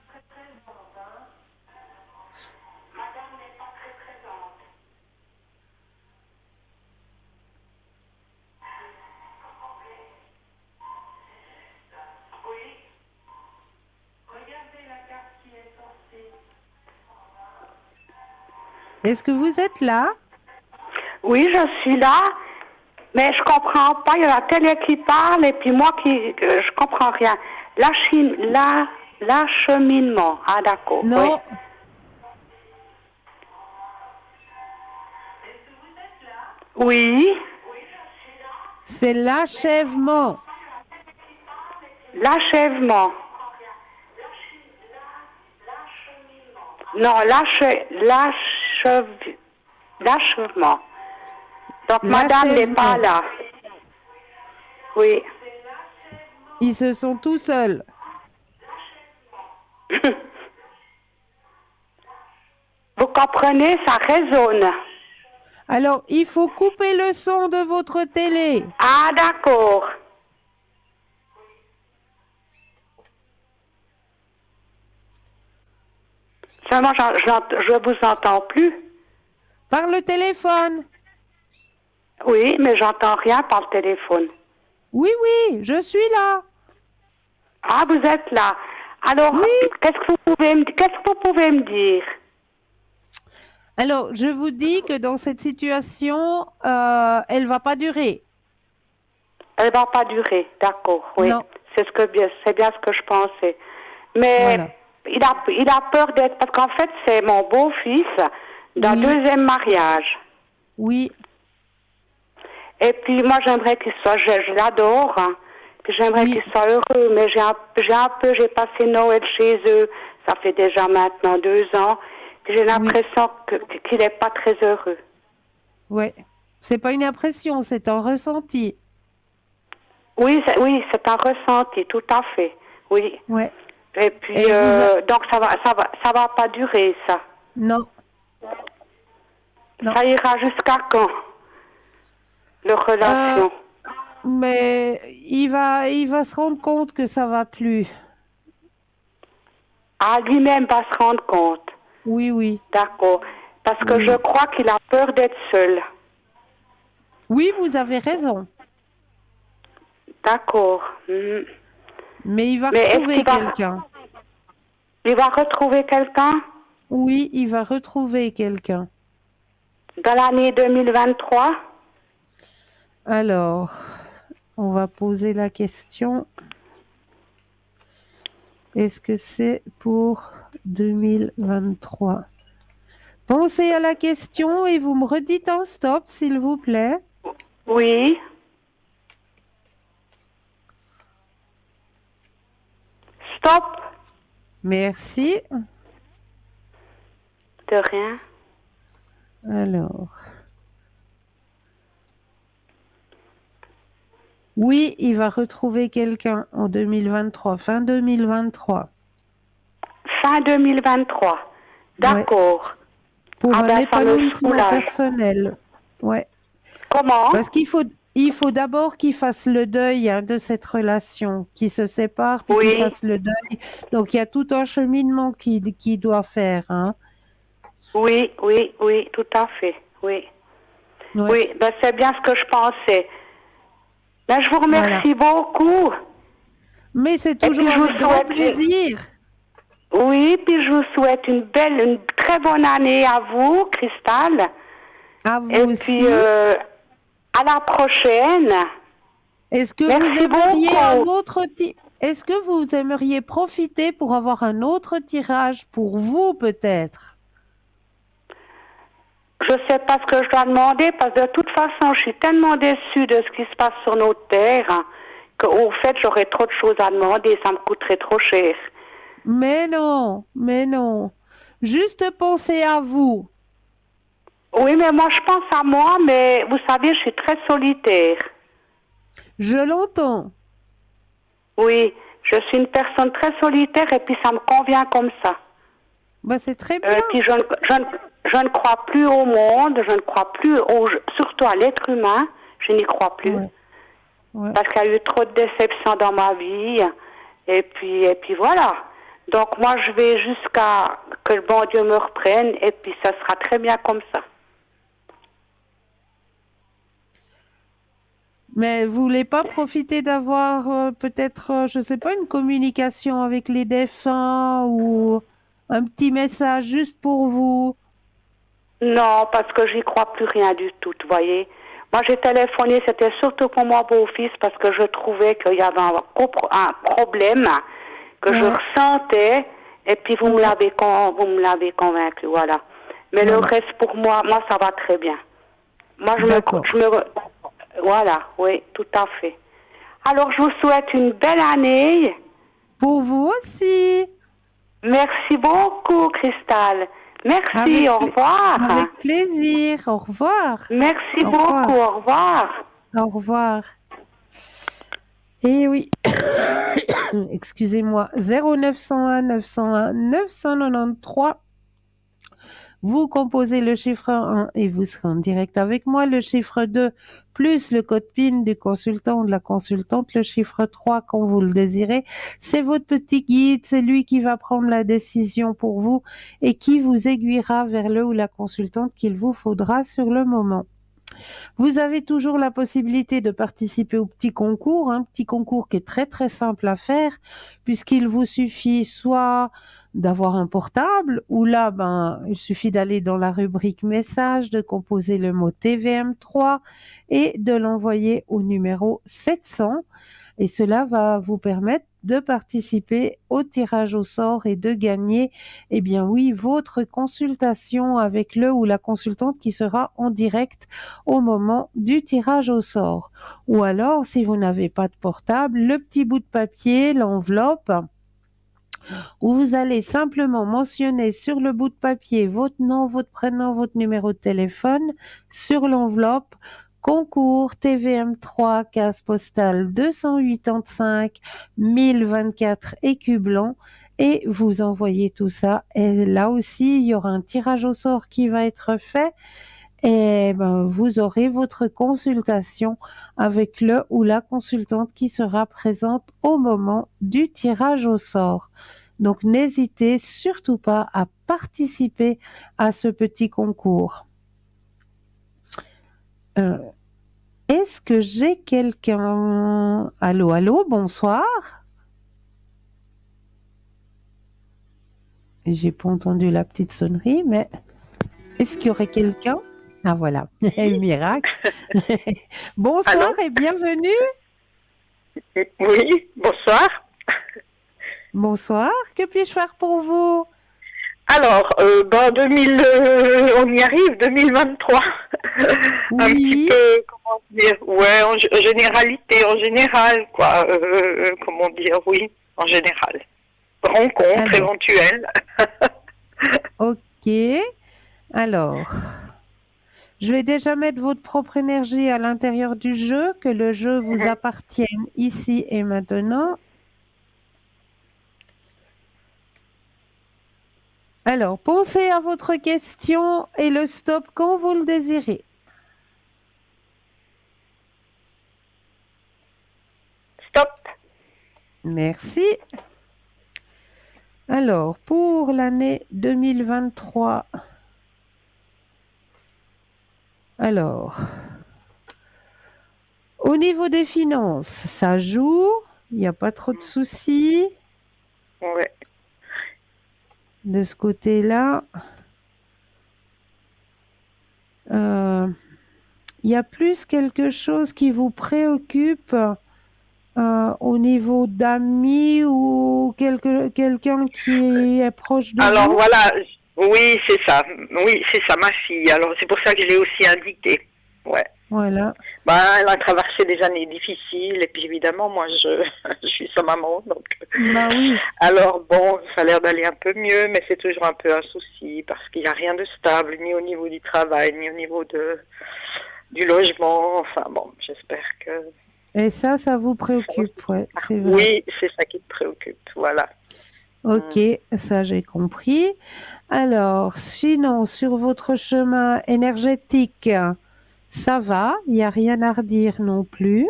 Est-ce que vous êtes là? Oui, je suis là, mais je comprends pas. Il y a la télé qui parle et puis moi je comprends rien. L'acheminement. Ah, d'accord. Non. Oui. C'est l'achèvement. L'achèvement. Non, l'achèvement. Donc, madame n'est pas là. Oui. Ils se sont tout seuls. Vous comprenez, ça résonne. Alors, il faut couper le son de votre télé. Ah, d'accord. Seulement, je vous entends plus. Par le téléphone. Oui, mais j'entends rien par le téléphone. Oui, oui, je suis là. Ah, vous êtes là. Alors, Oui. qu'est-ce que vous pouvez me dire? Alors, je vous dis que dans cette situation, elle va pas durer. Elle va pas durer, d'accord, oui. Non. C'est bien ce que je pensais. Mais Voilà. il a peur d'être, parce qu'en fait, c'est mon beau-fils d'un Oui. deuxième mariage. Oui, Et puis, moi, j'aimerais qu'il soit, je l'adore, hein. Puis j'aimerais Oui. qu'il soit heureux, mais j'ai passé Noël chez eux, ça fait déjà maintenant 2 ans, puis j'ai l'impression qu'il n'est pas très heureux. ouais. C'est pas une impression, c'est un ressenti. Oui, c'est un ressenti, tout à fait, oui. Ouais. Et puis, Et vous donc ça va pas durer, ça. Non. Non. Ça ira jusqu'à quand, leur relation? Mais il va se rendre compte que ça va plus. Ah, lui-même va se rendre compte. Oui, oui. D'accord. Parce que Oui. je crois qu'il a peur d'être seul. Oui, vous avez raison. D'accord. Mhm. Mais il va Mais est-ce retrouver qu'il va- quelqu'un. Il va retrouver quelqu'un Oui, il va retrouver quelqu'un. dans l'année 2023? Alors, on va poser la question. Est-ce que c'est pour 2023? Pensez à la question et vous me redites un stop, s'il vous plaît. Oui. Stop. Merci. De rien. Alors. Oui, il va retrouver quelqu'un en 2023, fin 2023, Fin 2023. D'accord. pour Ah un ben, ça me épanouissement soulage. personnel. Ouais. Comment? Parce il faut d'abord qu'il fasse le deuil hein, de cette relation, qu'il se sépare, puis qu'il Oui. fasse le deuil. Donc il y a tout un cheminement qu'il doit faire. Hein. Oui, tout à fait. Oui. Ouais. Oui, ben c'est bien ce que je pensais. Ben, je vous remercie beaucoup. Mais c'est puis, toujours je vous avec grand souhaite- plaisir. Oui, puis je vous souhaite une très bonne année à vous, Cristal. À vous Et aussi. puis, à la prochaine. Est-ce que Merci vous aimeriez un beaucoup. autre Est-ce que vous aimeriez profiter pour avoir un autre tirage pour vous peut-être? Je sais pas ce que je dois demander parce que de toute façon, je suis tellement déçue de ce qui se passe sur notre terre hein, qu'au fait, j'aurais trop de choses à demander, ça me coûterait trop cher. Mais non, mais non. Juste pensez à vous. Oui, mais moi, je pense à moi, mais vous savez, je suis très solitaire. Je l'entends. Oui, je suis une personne très solitaire et puis ça me convient comme ça. Bah, c'est très bien. Et puis je ne crois plus au monde, je ne crois plus surtout à l'être humain, je n'y crois plus. Ouais. Ouais. Parce qu'il y a eu trop de déceptions dans ma vie. Et puis voilà. Donc moi je vais jusqu'à que le bon Dieu me reprenne et puis ça sera très bien comme ça. Mais vous voulez pas profiter d'avoir peut-être, je sais pas, une communication avec les défunts ou un petit message juste pour vous? Non, parce que j'y crois plus rien du tout, vous voyez. Moi j'ai téléphoné, c'était surtout pour mon beau-fils parce que je trouvais qu'il y avait un problème que je ressentais et puis vous me l'avez convaincu, voilà. Mais le reste pour moi ça va très bien. Moi voilà, oui, tout à fait. Alors je vous souhaite une belle année. Pour vous aussi. Merci beaucoup, Cristal. Merci, au revoir. Avec plaisir. Au revoir. Merci Au beaucoup, revoir. au revoir. Au revoir. Et oui, excusez-moi, 0901 901 993. Vous composez le chiffre 1 et vous serez en direct avec moi. Le chiffre 2 plus le code PIN du consultant ou de la consultante. Le chiffre 3 quand vous le désirez. C'est votre petit guide. C'est lui qui va prendre la décision pour vous et qui vous aiguillera vers le ou la consultante qu'il vous faudra sur le moment. Vous avez toujours la possibilité de participer au petit concours, un petit concours qui est très très simple à faire, puisqu'il vous suffit soit d'avoir un portable, ou là, il suffit d'aller dans la rubrique message, de composer le mot TVM3 et de l'envoyer au numéro 700. Et cela va vous permettre de participer au tirage au sort et de gagner, eh bien oui, votre consultation avec le ou la consultante qui sera en direct au moment du tirage au sort. Ou alors, si vous n'avez pas de portable, le petit bout de papier, l'enveloppe, où vous allez simplement mentionner sur le bout de papier votre nom, votre prénom, votre numéro de téléphone, sur l'enveloppe, concours TVM3, case postale 285 1024 Écu Blanc, et vous envoyez tout ça. Et là aussi, il y aura un tirage au sort qui va être fait. Et vous aurez votre consultation avec le ou la consultante qui sera présente au moment du tirage au sort. Donc, n'hésitez surtout pas à participer à ce petit concours. Est-ce que j'ai quelqu'un? Allô, allô, bonsoir. J'ai pas entendu la petite sonnerie, mais est-ce qu'il y aurait quelqu'un? Ah voilà, miracle. Bonsoir Allô? et bienvenue. Oui, bonsoir. Bonsoir, que puis-je faire pour vous? Alors, on y arrive, 2023. Un petit Oui, peu, comment dire, ouais, généralité, en général, quoi. Comment dire, oui, en général. Rencontre alors, éventuelle. ok. Alors, je vais déjà mettre votre propre énergie à l'intérieur du jeu, que le jeu vous appartienne ici et maintenant. Alors, pensez à votre question et le stop quand vous le désirez. Stop. Merci. Alors, pour l'année 2023, alors, au niveau des finances, ça joue, il n'y a pas trop de soucis Ouais. de ce côté-là. Il y a plus quelque chose qui vous préoccupe au niveau d'amis ou quelqu'un qui est proche de Alors vous? voilà, oui, c'est ça. Oui, c'est ça, ma fille. Alors c'est pour ça que je l'ai aussi indiqué. Ouais. Voilà. Elle a traversé des années difficiles et puis évidemment, moi, je suis sa maman, donc. Bah oui. Alors bon, ça a l'air d'aller un peu mieux, mais c'est toujours un peu un souci parce qu'il n'y a rien de stable, ni au niveau du travail, ni au niveau du logement. Enfin bon, j'espère que. Et ça vous préoccupe, ouais, c'est vrai. Oui, c'est ça qui me préoccupe, voilà. Ok, ça j'ai compris. Alors, sinon, sur votre chemin énergétique, ça va, il n'y a rien à redire non plus.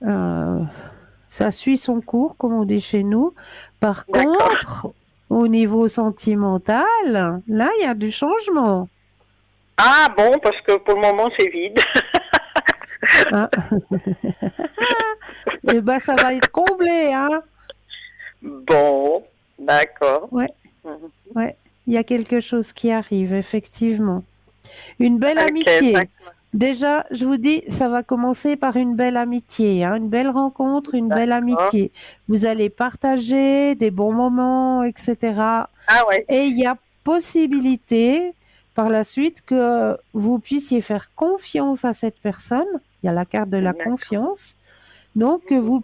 Ça suit son cours, comme on dit chez nous. Par D'accord. contre, au niveau sentimental, là, il y a du changement. Ah bon, parce que pour le moment, c'est vide. Ah. Et ça va être comblé, hein? Bon, d'accord. Ouais, ouais. Il y a quelque chose qui arrive, effectivement. Une belle Ok, amitié. d'accord. Déjà, je vous dis, ça va commencer par une belle amitié, hein, une belle rencontre, une belle D'accord. amitié. Vous allez partager des bons moments, etc. Ah ouais, Et il y a possibilité par la suite que vous puissiez faire confiance à cette personne. Il y a la carte de la d'accord. confiance. Donc, que vous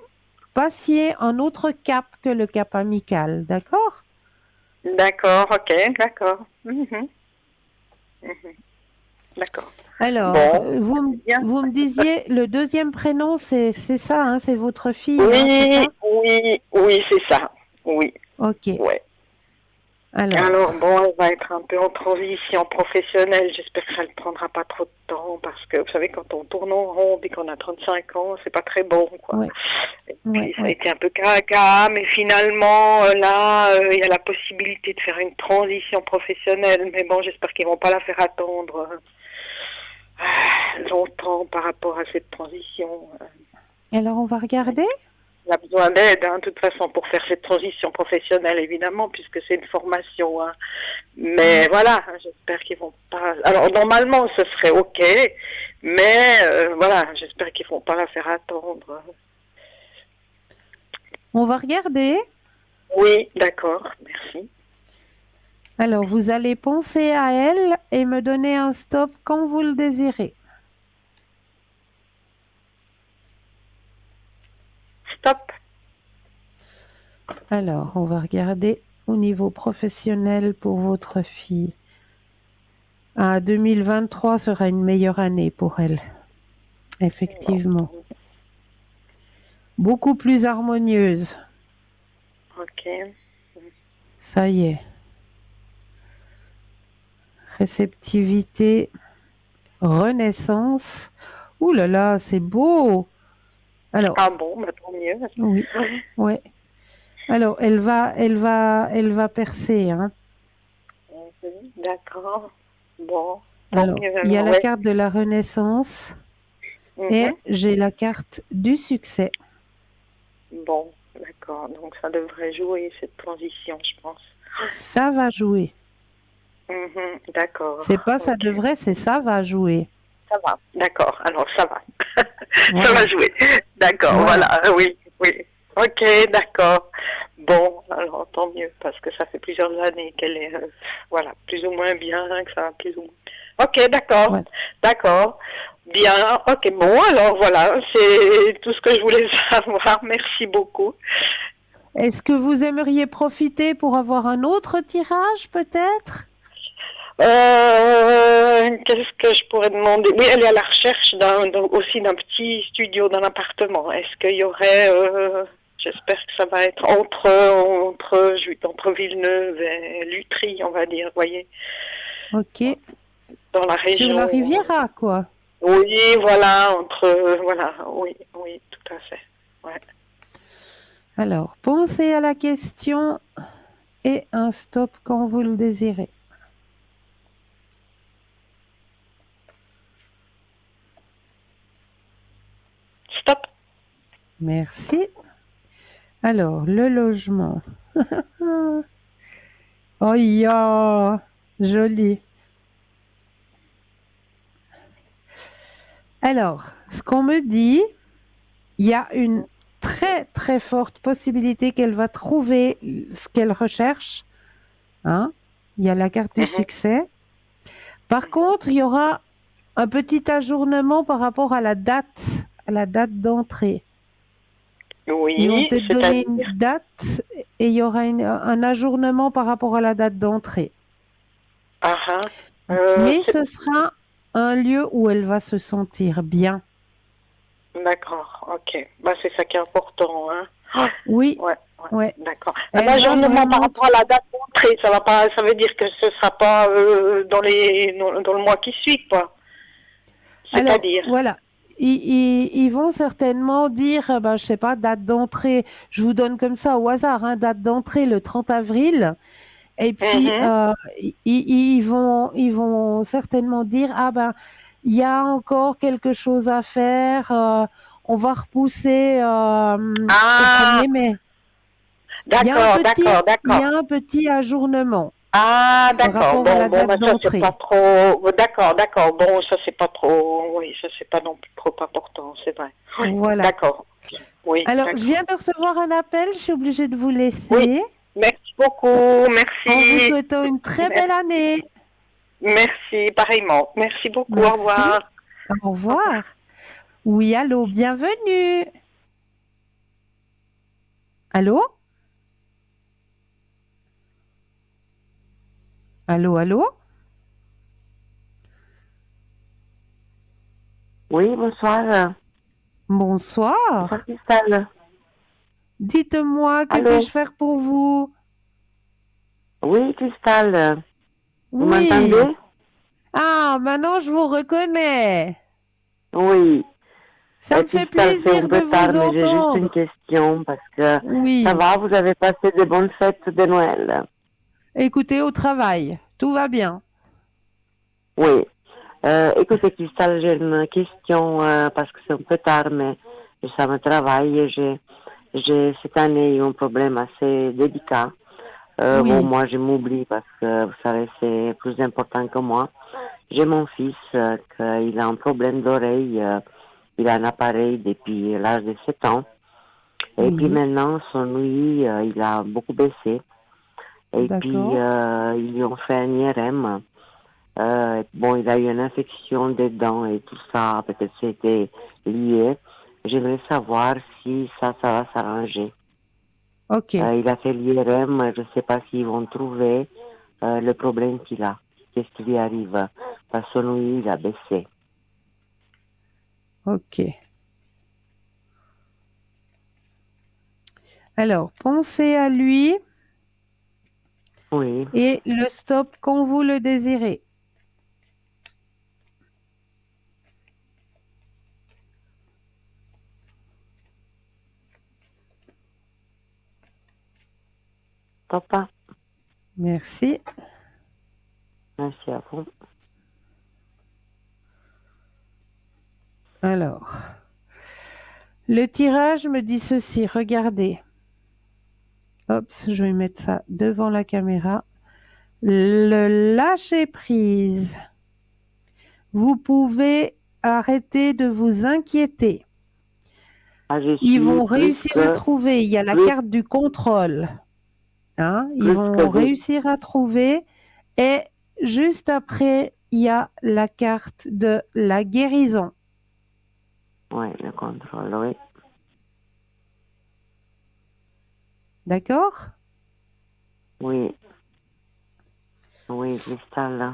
passiez un autre cap que le cap amical. D'accord? D'accord, ok, d'accord. Mhm. Mhm. D'accord. Alors, Bon, bien. vous me disiez, le deuxième prénom, c'est ça, hein, c'est votre fille, hein, c'est Oui, ça? oui, oui, c'est ça. Oui, Ok. ouais. Alors Alors, bon, elle va être un peu en transition professionnelle. J'espère que ça ne prendra pas trop de temps parce que vous savez, quand on tourne en rond et qu'on a 35 ans, c'est pas très bon, quoi. ouais, Et ouais, puis ça a ouais. été un peu caca, mais finalement, là, il y a la possibilité de faire une transition professionnelle. Mais bon, j'espère qu'ils vont pas la faire attendre longtemps par rapport à cette transition. Alors, on va regarder. Elle a besoin d'aide, hein, de toute façon, pour faire cette transition professionnelle, évidemment, puisque c'est une formation. Hein. Mais voilà, j'espère qu'ils vont pas. Alors normalement, ce serait ok, mais voilà, j'espère qu'ils vont pas la faire attendre. On va regarder. Oui, d'accord, merci. Alors, vous allez penser à elle et me donner un stop quand vous le désirez. Stop. Alors, on va regarder au niveau professionnel pour votre fille. Ah, 2023 sera une meilleure année pour elle, effectivement. Beaucoup plus harmonieuse. Ok. Ça y est. Réceptivité, renaissance. Ouh là là, c'est beau. Alors, Ah bon, bah, tant mieux. oui, ouais. Alors, elle va percer, hein. D'accord. Bon, tant Alors, mieux il y a alors, la ouais. carte de la renaissance et Mhm. j'ai la carte du succès. Bon, d'accord. Donc ça devrait jouer cette transition, je pense. Ça va jouer. Mhm. D'accord. C'est pas ça Ok. devrait, c'est ça va jouer. Ça va. D'accord. Alors ça va. Ça Voilà, va jouer. D'accord. voilà. Voilà. Oui. Oui. Ok. D'accord. Bon. Alors tant mieux parce que ça fait plusieurs années qu'elle est, voilà, plus ou moins bien, que ça va plus ou moins. Ok. D'accord. Voilà. D'accord. Bien. Ok. Bon. Alors voilà. C'est tout ce que je voulais savoir. Merci beaucoup. Est-ce que vous aimeriez profiter pour avoir un autre tirage, peut-être? Qu'est-ce que je pourrais demander? Oui, elle est à la recherche aussi d'un petit studio, d'un appartement. Est-ce qu'il y aurait, j'espère que ça va être entre Villeneuve et Lutry, on va dire, vous voyez, Ok. dans la Sur la région. Riviera, quoi. Oui, voilà, voilà, oui, oui, tout à fait. Ouais. Alors, pensez à la question et un stop quand vous le désirez. Stop. Merci. Alors, le logement. Oh, ya, joli. Alors, ce qu'on me dit, il y a une très très forte possibilité qu'elle va trouver ce qu'elle recherche. Hein? Il y a la carte du Mhm. succès. Par contre, il y aura un petit ajournement par rapport à la date d'entrée. Ils vont Oui, peut-être donner une c'est-à-dire. date et il y aura un ajournement par rapport à la date d'entrée. Ah, ah. Mais C'est ce sera un lieu où elle va se sentir bien. d'accord, ok. Bah, c'est ça qui est important, hein. Oui, Ouais, ouais, ouais. d'accord. Un Elle va ajournement par vraiment. rapport à la date d'entrée, ça va pas, ça veut dire que ce sera pas dans le mois qui suit, quoi. Alors, C'est-à-dire. voilà. Ils vont certainement dire, ben, je sais pas, date d'entrée, je vous donne comme ça au hasard, hein, date d'entrée le 30 avril. Et puis, Mhm. ils vont certainement dire, ah ben, il y a encore quelque chose à faire, on va repousser au Ah, 1er mai. d'accord, d'accord, Il y d'accord. a un petit ajournement Ah, par d'accord. rapport à Bon, la bon, date bah ça c'est pas d'entrée. trop. D'accord, d'accord. Bon, ça c'est pas trop. Oui, ça c'est pas non plus trop important, c'est vrai. Oui, Voilà. d'accord. Oui, Alors, je d'accord. viens de recevoir un appel, je suis obligée de vous Oui, laisser merci beaucoup, en vous merci. souhaitant une très belle Merci. année. Merci, pareillement. Merci beaucoup. Au Merci. revoir. Au Au revoir. revoir. Oui, allô, bienvenue. Allô? Allô, allô? Oui, bonsoir. Bonsoir. Bonsoir, Cristal. Dites-moi, que Allô? puis-je faire pour vous? Oui, Cristal. Vous Oui. m'entendez? Ah, maintenant je vous reconnais. Oui. Ça me fait Cristal, c'est un plaisir de peu tard, vous mais j'ai juste une entendre. question parce que ça Oui. va, vous avez passé de bonnes fêtes de Noël. Écoutez, au travail, tout va bien. Oui. Écoutez, Cristal, j'ai une question parce que c'est un peu tard, mais ça me travaille. J'ai cette année eu un problème assez délicat. Bon, Oui, moi, je m'oublie parce que, vous savez, c'est plus important que moi. J'ai mon fils qu'il a un problème d'oreille. Il a un appareil depuis l'âge de 7 ans. Et puis oui, maintenant, son ouïe, il a beaucoup baissé. Et puis, d'accord. ils lui ont fait un IRM. Bon, il a eu une infection des dents et tout ça. Peut-être c'était lié. J'aimerais savoir si ça va s'arranger. Ok, Il a fait l'IRM, je ne sais pas s'ils vont trouver le problème qu'il a. Qu'est-ce qui lui arrive? Parce que son ouïe, il a baissé. ok. Alors, pensez à lui Oui, et le stop quand vous le désirez. papa, Merci. merci à vous. Alors, le tirage me dit ceci, regardez. Hop, je vais mettre ça devant la caméra. Le lâcher prise. Vous pouvez arrêter de vous inquiéter. Ah, je Ils suis vont réussir à trouver. Il y a la plus, carte du contrôle. Hein, ils plus que vont des, réussir à trouver. Et juste après, il y a la carte de la guérison. oui, le contrôle, oui. D'accord? Oui, oui, Cristal.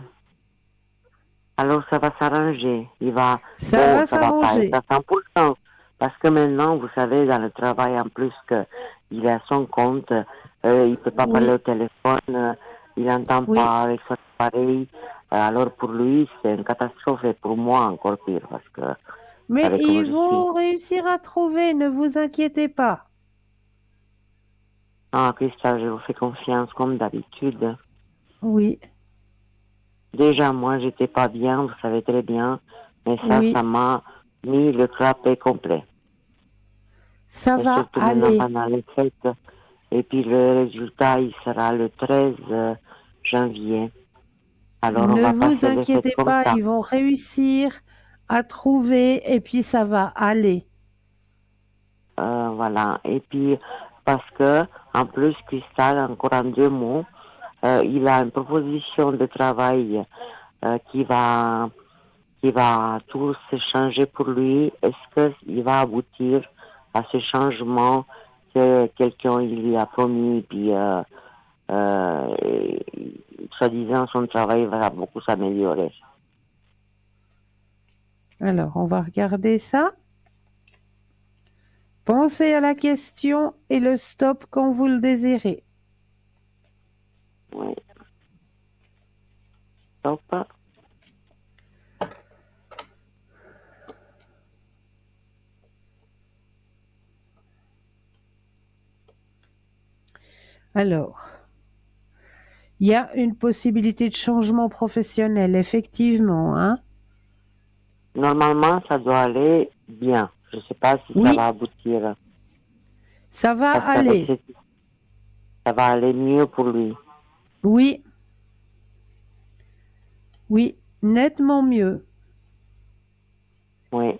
Alors, ça va s'arranger. Ça Bon, va ça va pas être s'arranger. à 100%. Parce que maintenant, vous savez, dans le travail, en plus que il a son compte, il peut pas parler Oui, au téléphone, il n'entend oui. pas avec son appareil. Alors, pour lui, c'est une catastrophe et pour moi, encore pire, parce que, vous Mais savez comment ils je suis. vont réussir à trouver, ne vous inquiétez pas. Ah, Cristal, je vous fais confiance, comme d'habitude. Oui, Déjà, moi, j'étais pas bien, vous savez très bien, mais ça oui, m'a mis le clapet complet. ça Et va surtout maintenant aller. pendant les fêtes. Et puis le résultat, il sera le 13 janvier. Alors on Ne va vous passer les fêtes inquiétez comme pas, ça. ils vont réussir à trouver et puis ça va aller. Voilà. Et puis parce que, en plus, Cristal, encore en 2 mots, il a une proposition de travail qui va tout se changer pour lui. Est-ce qu'il va aboutir à ce changement que quelqu'un il lui a promis, puis et, soi-disant son travail va beaucoup s'améliorer. Alors, on va regarder ça. Pensez à la question et le stop quand vous le désirez. Oui. Top. Alors, il y a une possibilité de changement professionnel, effectivement, hein. Normalement, ça doit aller bien. Je ne sais pas si ça Oui, va aboutir. ça va Parce qu'avec aller. ça va aller mieux pour lui. Oui, oui, nettement mieux. Oui.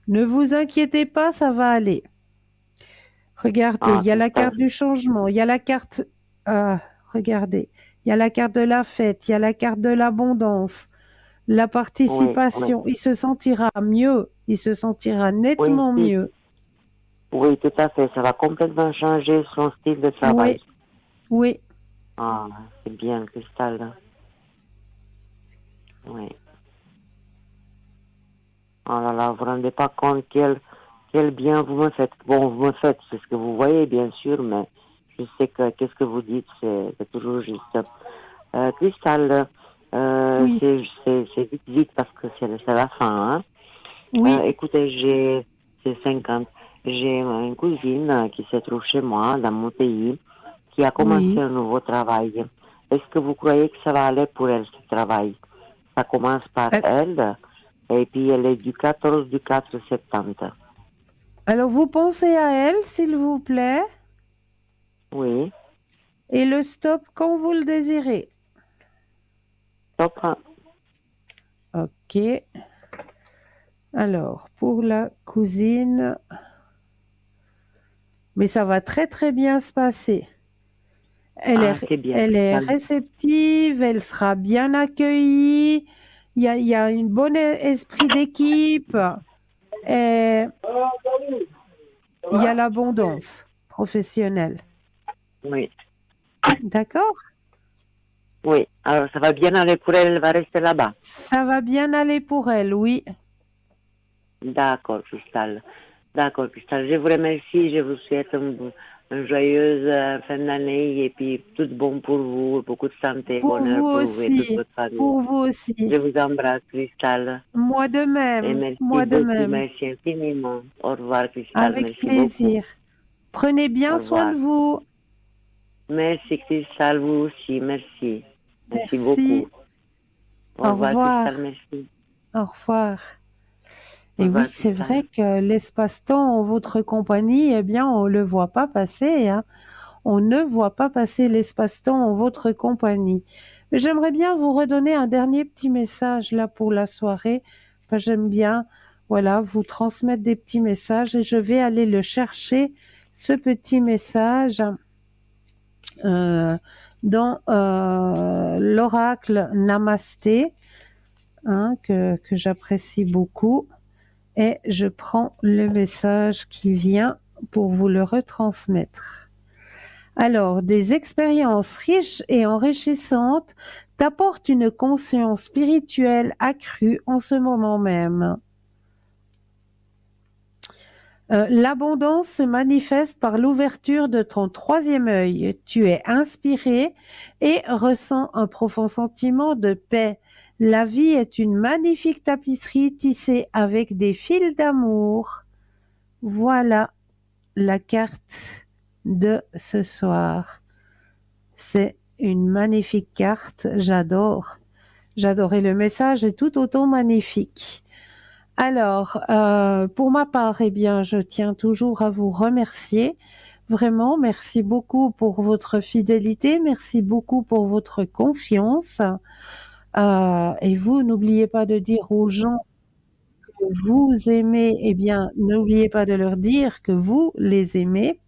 Ne vous inquiétez pas, ça va aller. Regardez, il Ah, y a c'est la ça. carte du changement, il y a la carte, regardez, il y a la carte de la fête, il y a la carte de l'abondance, la Oui, oui. participation. Il se sentira mieux, il se sentira Oui, nettement si. mieux. Oui, tout à fait. Ça va complètement changer son style de travail. Oui, oui, Ah, c'est bien, Cristal. Oui. Oh là là, vous ne vous rendez pas compte quel bien vous me faites. Bon, vous me faites, c'est ce que vous voyez, bien sûr, mais je sais que qu'est-ce que vous dites, c'est toujours juste. Cristal, Oui, c'est vite parce que c'est la fin. Hein. oui, Écoutez, c'est 50. J'ai une cousine qui se trouve chez moi, dans mon pays, qui a commencé oui. un nouveau travail. Est-ce que vous croyez que ça va aller pour elle, ce travail? Ça commence par Euh, elle, et puis elle est du 14 du 4 septembre. Alors, vous pensez à elle, s'il vous plaît, Oui, et le stop quand vous le désirez. top. Ok. Alors, pour la cousine, mais ça va très très bien se passer. Ah, c'est bien, Elle est Cristal. réceptive, elle sera bien accueillie, il y a un bon esprit d'équipe, et il y a l'abondance professionnelle. Oui, D'accord? oui. Alors, ça va bien aller pour elle, elle va rester là-bas. Ça va bien aller pour elle, oui. D'accord, Cristal. D'accord, Cristal. Je vous remercie. Je vous souhaite une joyeuse fin d'année et puis tout bon pour vous, beaucoup de santé, Pour bonheur vous pour vous et toute aussi, votre famille. pour vous aussi. Je vous embrasse, Cristal. Et merci Moi de beaucoup, même, merci infiniment. Au revoir, Cristal. avec Merci beaucoup. plaisir. Prenez Au bien soin revoir. de vous. Merci, Cristal, vous aussi. Merci. Merci beaucoup. Merci. Au Au revoir, revoir. Cristal. Merci. Au revoir. Au Et oui, revoir, c'est Cristal. vrai que l'espace-temps en votre compagnie, eh bien, on le voit pas passer, hein. On ne voit pas passer l'espace-temps en votre compagnie. Mais j'aimerais bien vous redonner un dernier petit message là pour la soirée. Enfin, j'aime bien, voilà, vous transmettre des petits messages et je vais aller le chercher, ce petit message, euh, dans l'oracle Namasté, hein, que j'apprécie beaucoup. Et je prends le message qui vient pour vous le retransmettre. Alors, des expériences riches et enrichissantes t'apportent une conscience spirituelle accrue en ce moment même. L'abondance se manifeste par l'ouverture de ton troisième œil. Tu es inspiré et ressens un profond sentiment de paix. La vie est une magnifique tapisserie tissée avec des fils d'amour. Voilà la carte de ce soir. C'est une magnifique carte, j'adore. J'adore et le message est tout autant magnifique. Alors, pour ma part, eh bien, je tiens toujours à vous remercier. Vraiment, merci beaucoup pour votre fidélité, merci beaucoup pour votre confiance. Et vous, n'oubliez pas de dire aux gens que vous aimez, eh bien, n'oubliez pas de leur dire que vous les aimez.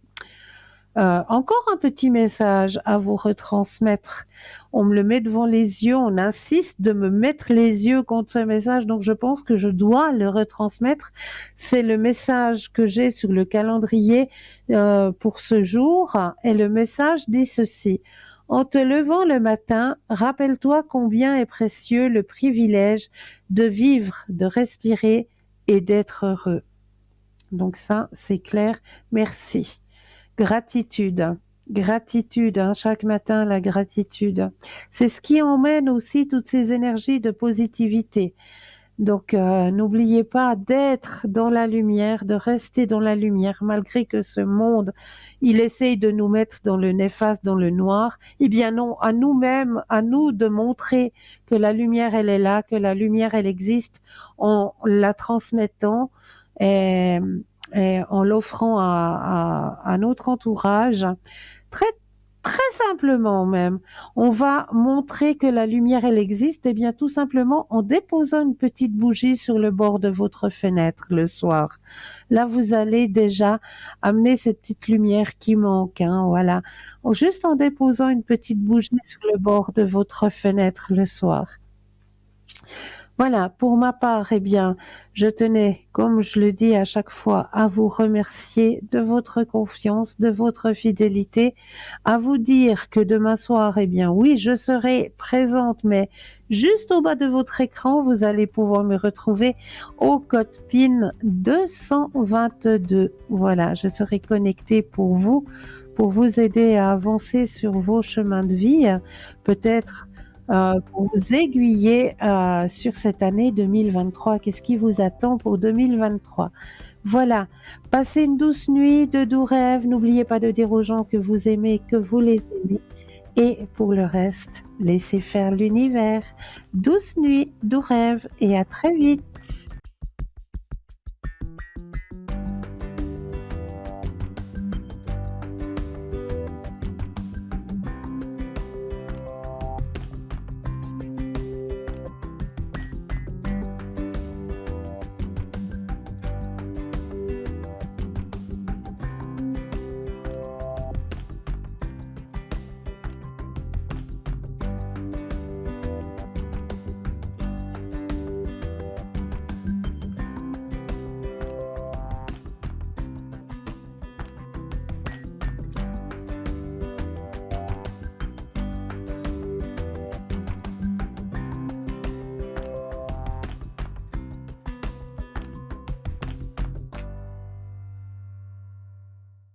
Encore un petit message à vous retransmettre. On me le met devant les yeux, on insiste de me mettre les yeux contre ce message, donc je pense que je dois le retransmettre. C'est le message que j'ai sur le calendrier pour ce jour, et le message dit ceci. En te levant le matin, rappelle-toi combien est précieux le privilège de vivre, de respirer et d'être heureux. Donc ça, c'est clair. Merci. Gratitude, gratitude, hein, chaque matin la gratitude. C'est ce qui emmène aussi toutes ces énergies de positivité. Donc n'oubliez pas d'être dans la lumière, de rester dans la lumière, malgré que ce monde, il essaye de nous mettre dans le néfaste, dans le noir. Eh bien non, à nous-mêmes, à nous de montrer que la lumière, elle est là, que la lumière, elle existe, en la transmettant. Et et en l'offrant à notre entourage, très, très simplement même. On va montrer que la lumière, elle existe, et bien tout simplement en déposant une petite bougie sur le bord de votre fenêtre le soir. Là, vous allez déjà amener cette petite lumière qui manque, hein, voilà. Juste en déposant une petite bougie sur le bord de votre fenêtre le soir. Voilà, pour ma part, eh bien, je tenais, comme je le dis à chaque fois, à vous remercier de votre confiance, de votre fidélité, à vous dire que demain soir, eh bien, oui, je serai présente, mais juste au bas de votre écran, vous allez pouvoir me retrouver au code PIN 222. Voilà, je serai connectée pour vous aider à avancer sur vos chemins de vie, peut-être pour vous aiguiller sur cette année 2023. Qu'est-ce qui vous attend pour 2023? Voilà, passez une douce nuit, de doux rêves. N'oubliez pas de dire aux gens que vous aimez, que vous les aimez. Et pour le reste, laissez faire l'univers. Douce nuit, doux rêves et à très vite.